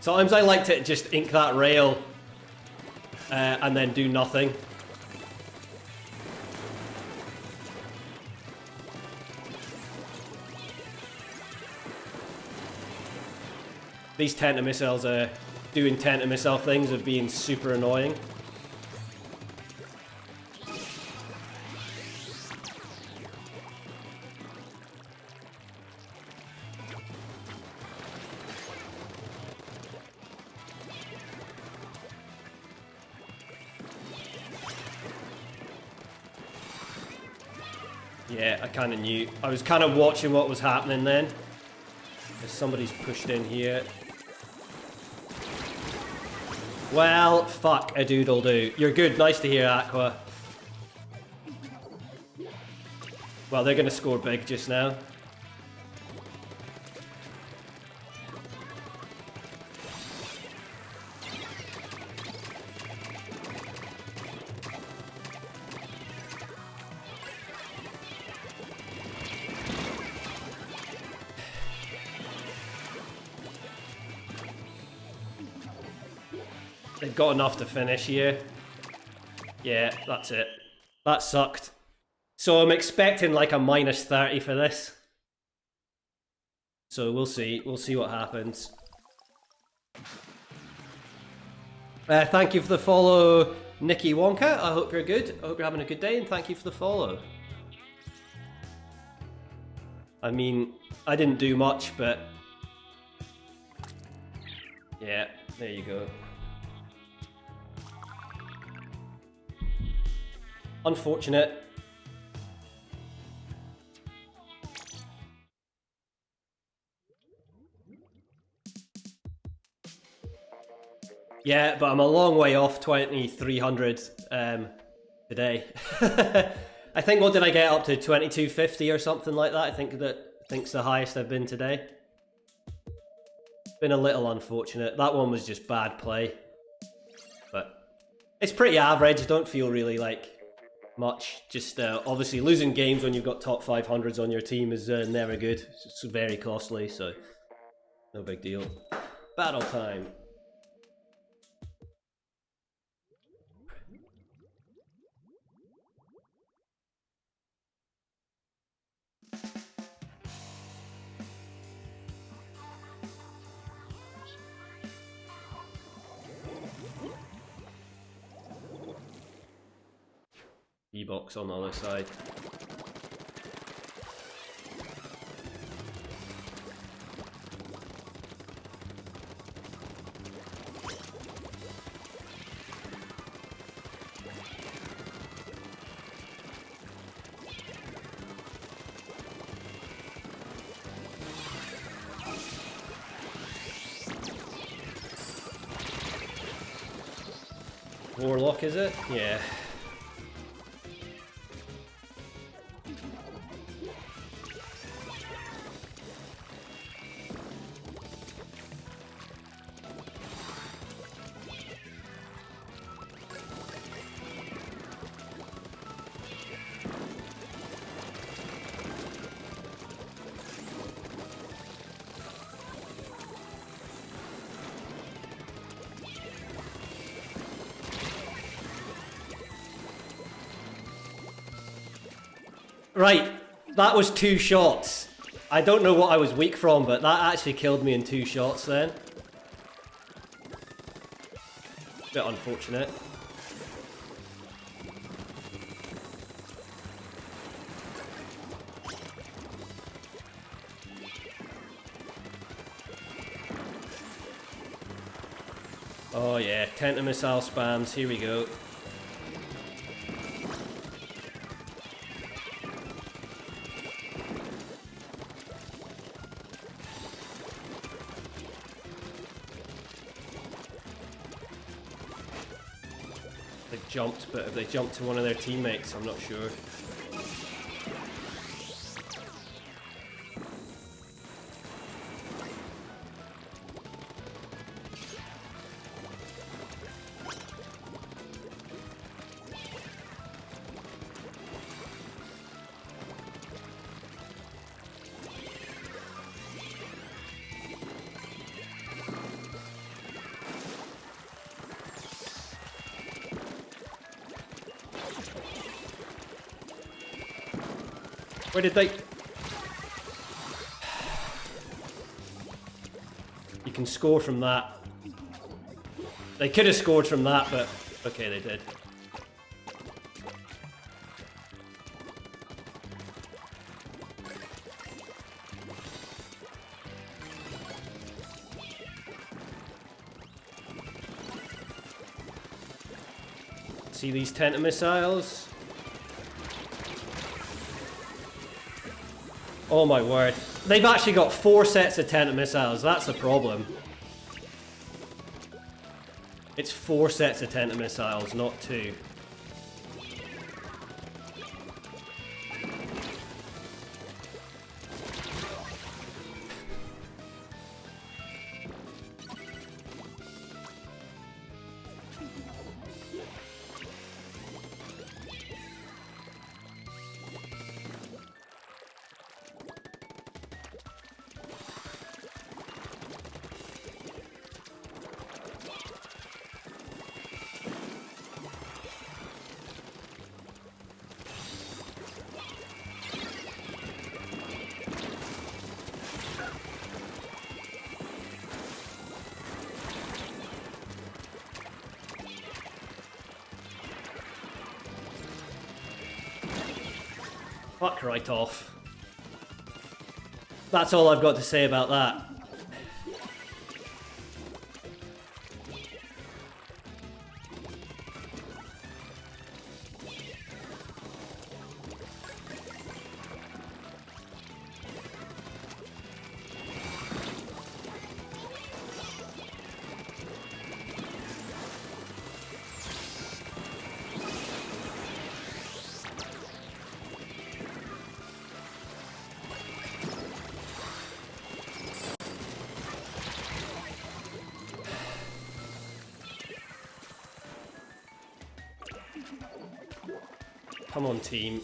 Sometimes I like to just ink that rail and then do nothing. These tenta missiles are doing tenta missile things of being super annoying. Yeah, I kind of knew. I was kind of watching what was happening then. Somebody's pushed in here. Well, fuck a doodle do. You're good. Nice to hear, Aqua. Well, they're going to score big just now. They've got enough to finish here. Yeah, that's it. That sucked. So I'm expecting like a -30 for this. So we'll see. We'll see what happens. Thank you for the follow, Nikki Wonka. I hope you're good. I hope you're having a good day, and thank you for the follow. I mean, I didn't do much, but yeah, there you go. Unfortunate. Yeah, but I'm a long way off 2300 today. I think, what did I get up to? 2250 or something like that. I think think's the highest I've been today. Been a little unfortunate. That one was just bad play. But it's pretty average. Don't feel really like much. Just obviously losing games when you've got top 500s on your team is never good. It's very costly, so no big deal. Battle time. E-box on the other side. Warlock, is it? Yeah. Right, that was 2 shots. I don't know what I was weak from, but that actually killed me in 2 shots then. Bit unfortunate. Oh yeah, Tenta missile spams, here we go. They jumped, but if they jumped to one of their teammates, I'm not sure. Where did they... You can score from that. They could have scored from that, but... Okay, they did. See these Tenta missiles? Oh my word. They've actually got 4 sets of Tenta missiles. That's a problem. It's 4 sets of Tenta missiles, not 2. Fuck right off. That's all I've got to say about that. Come on, team.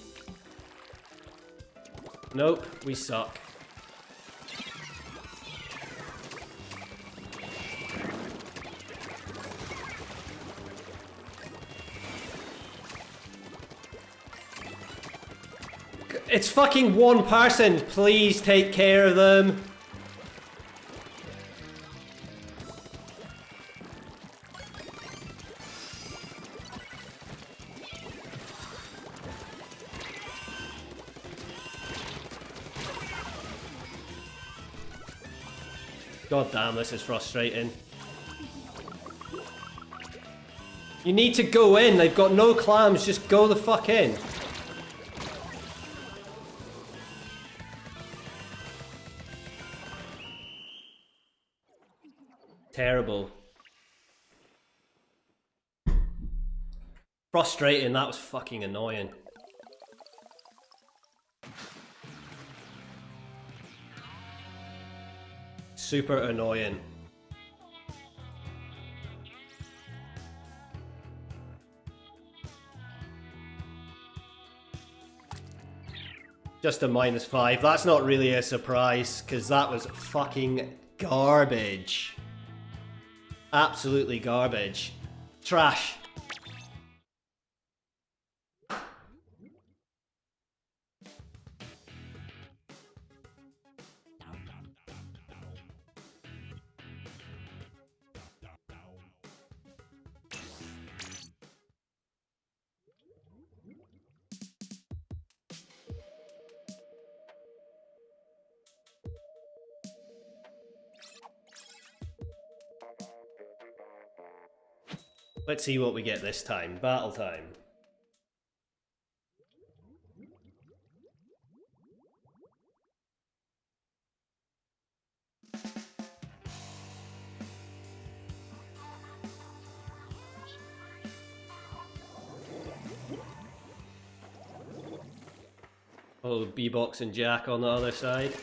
Nope, we suck. It's fucking one person. Please take care of them. God damn, this is frustrating. You need to go in. They've got no clams. Just go the fuck in. Terrible. Frustrating. That was fucking annoying. Super annoying. Just a -5. That's not really a surprise, because that was fucking garbage. Absolutely garbage. Trash. Let's see what we get this time. Battle time. Oh, B-Box and Jack on the other side.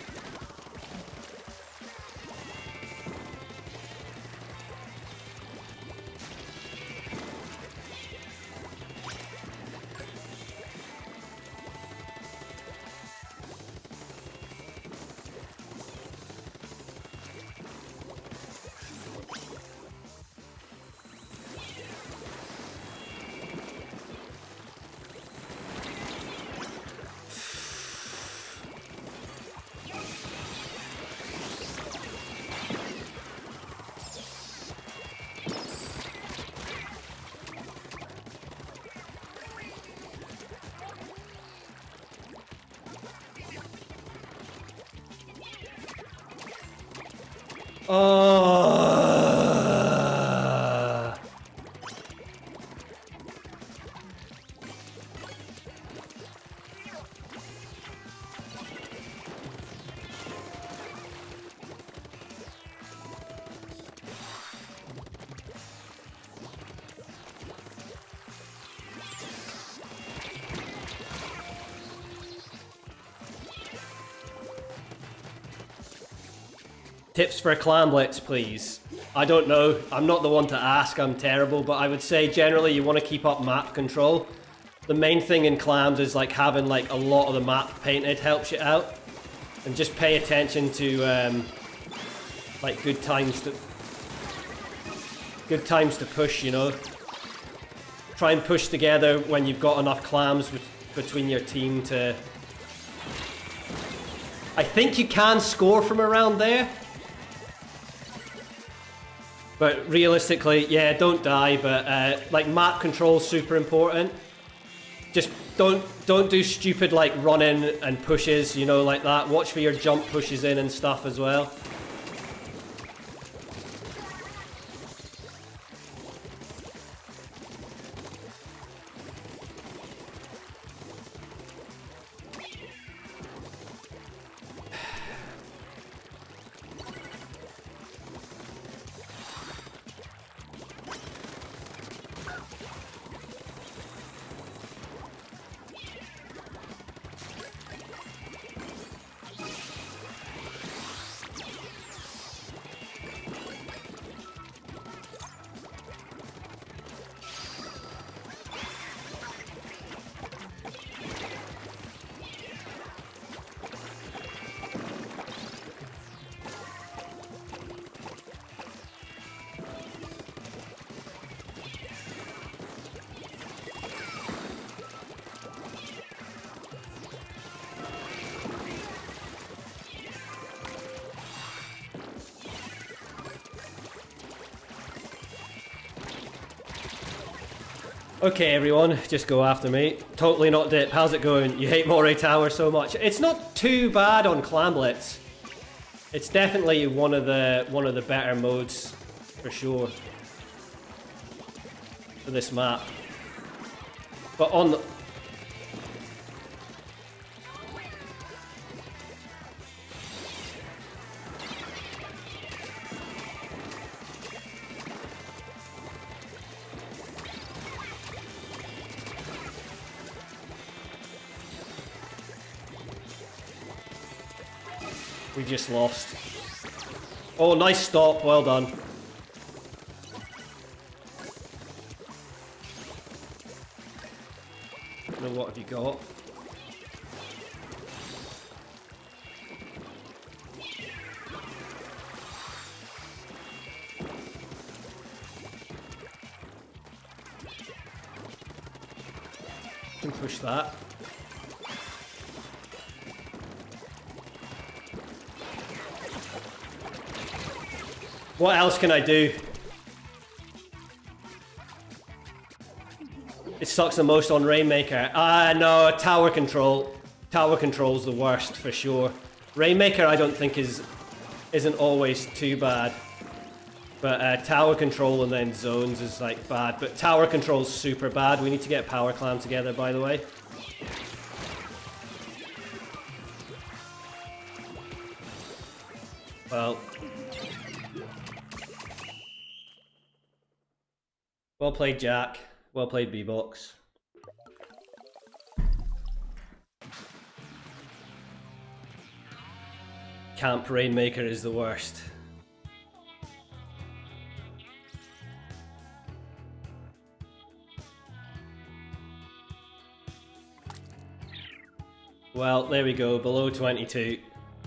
Tips for a Clam Blitz, please. I don't know. I'm not the one to ask. I'm terrible. But I would say generally you want to keep up map control. The main thing in clams is like having like a lot of the map painted helps you out. And just pay attention to like good times to push, you know. Try and push together when you've got enough clams between your team to... I think you can score from around there. But realistically, yeah, don't die, but like map control is super important. Just don't do stupid like run-in and pushes, you know, like that. Watch for your jump pushes in and stuff as well. Okay everyone, just go after me. Totally not dip. How's it going? You hate Moray Tower so much. It's not too bad on Clam Blitz. It's definitely one of the better modes for sure for this map. But on the we just lost. Oh, nice stop. Well done. Now what have you got? Can push that. What else can I do? It sucks the most on Rainmaker. No, tower control. Tower control's the worst for sure. Rainmaker I don't think isn't always too bad. But tower control and then zones is like bad. But tower control's super bad. We need to get Power Clam together, by the way. Well. Well played, Jack. Well played, B-Box. Camp Rainmaker is the worst. Well, there we go, below 22.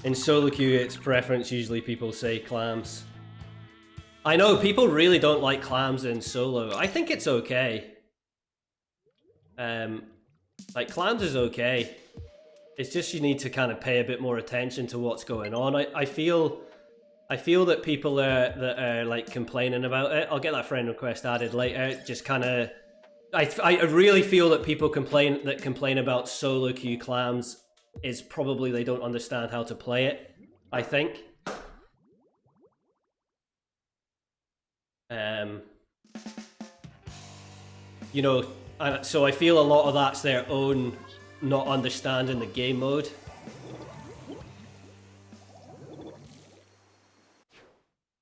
In solo queue, it's preference, usually people say clams. I know, people really don't like clams in solo. I think it's okay. Like, clams is okay. It's just you need to kind of pay a bit more attention to what's going on. I feel that people that are like complaining about it, I'll get that friend request added later, just kind of... I really feel that people complain about solo queue clams is probably they don't understand how to play it, I think. You know, so I feel a lot of that's their own not understanding the game mode.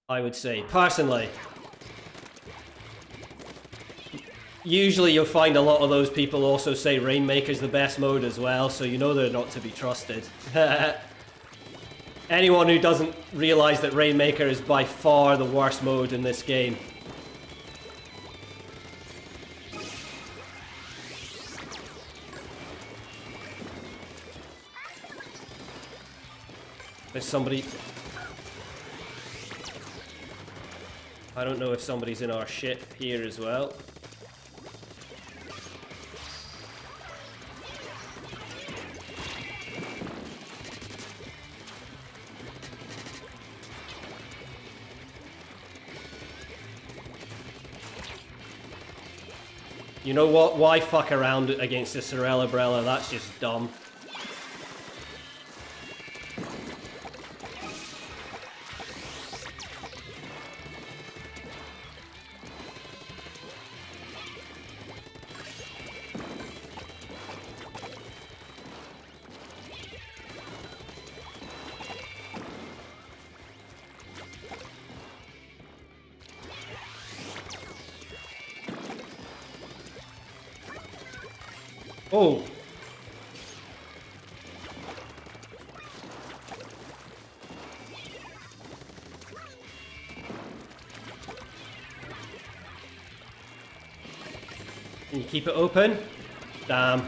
I would say, personally. Usually you'll find a lot of those people also say Rainmaker's the best mode as well, so you know they're not to be trusted. Anyone who doesn't realize that Rainmaker is by far the worst mode in this game. There's somebody... I don't know if somebody's in our ship here as well. You know what? Why fuck around against the Sorella-brella? That's just dumb. Oh! Can you keep it open? Damn.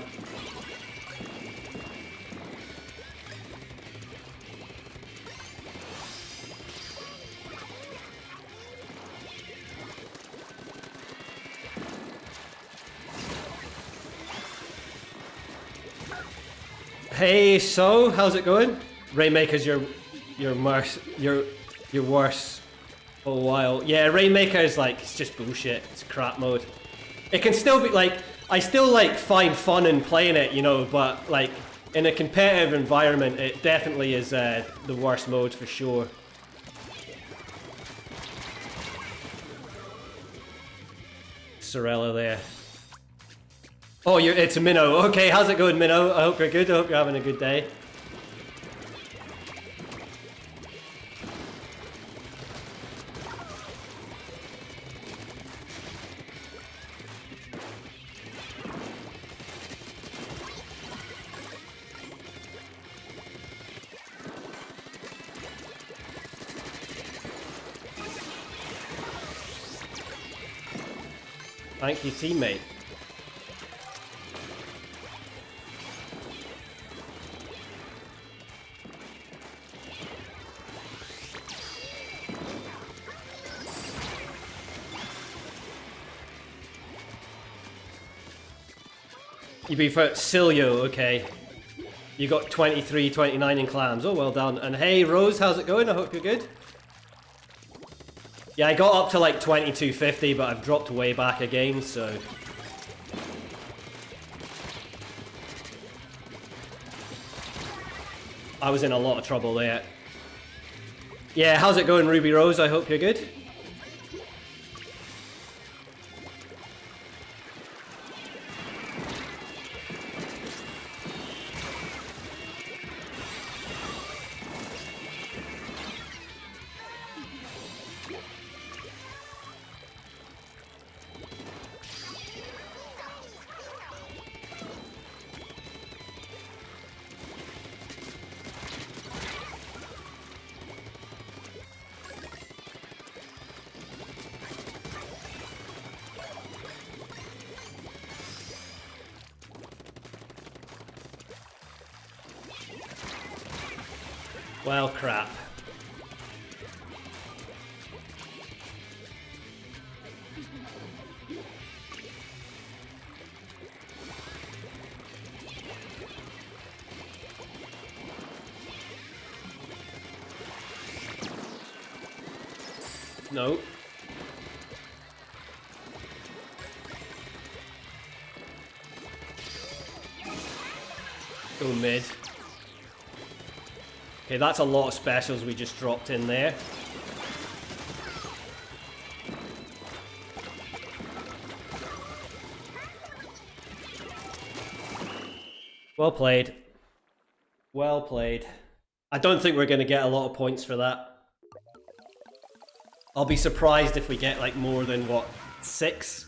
Hey, so how's it going? Rainmaker's your worst for a while. Yeah, Rainmaker is like, it's just bullshit. It's crap mode. It can still be like, I still like find fun in playing it, you know, but like In a competitive environment, it definitely is the worst mode for sure. Sorella there. Oh, it's a Minnow. Okay, how's it going, Minnow? I hope you're good. I hope you're having a good day. Thank you, teammate. You beat for Cilio, okay. You got 23, 29 in clams. Oh, well done. And hey, Rose, how's it going? I hope you're good. Yeah, I got up to like 2250, but I've dropped way back again, so... I was in a lot of trouble there. Yeah, how's it going, Ruby Rose? I hope you're good. Well, crap. No. Go mid. Okay, that's a lot of specials we just dropped in there. Well played. Well played. I don't think we're going to get a lot of points for that. I'll be surprised if we get like more than, what, 6?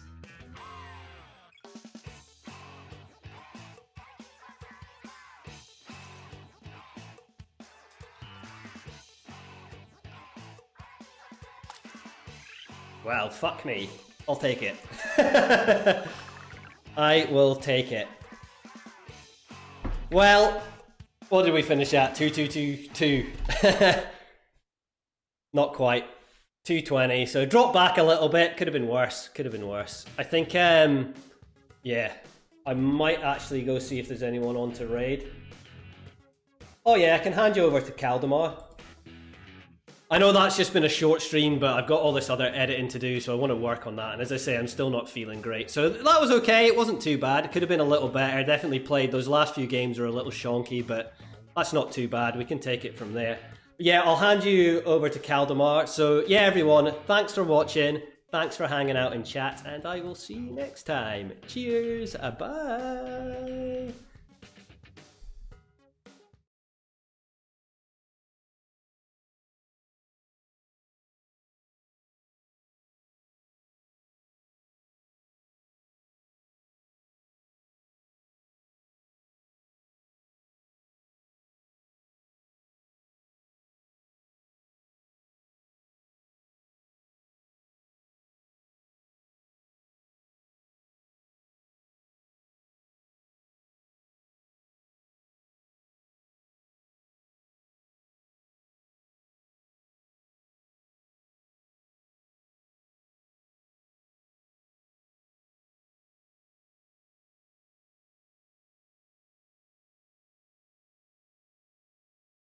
Well, fuck me. I'll take it. I will take it. Well, what did we finish at? 2222. Not quite. 220. So drop back a little bit. Could have been worse. Could have been worse. I think, yeah. I might actually go see if there's anyone on to raid. Oh yeah, I can hand you over to Caldemar. I know that's just been a short stream, but I've got all this other editing to do, so I want to work on that. And as I say, I'm still not feeling great. So that was okay. It wasn't too bad. It could have been a little better. Definitely played. Those last few games were a little shonky, but that's not too bad. We can take it from there. But yeah, I'll hand you over to Caldemar. So yeah, everyone, thanks for watching. Thanks for hanging out in chat, and I will see you next time. Cheers. Bye.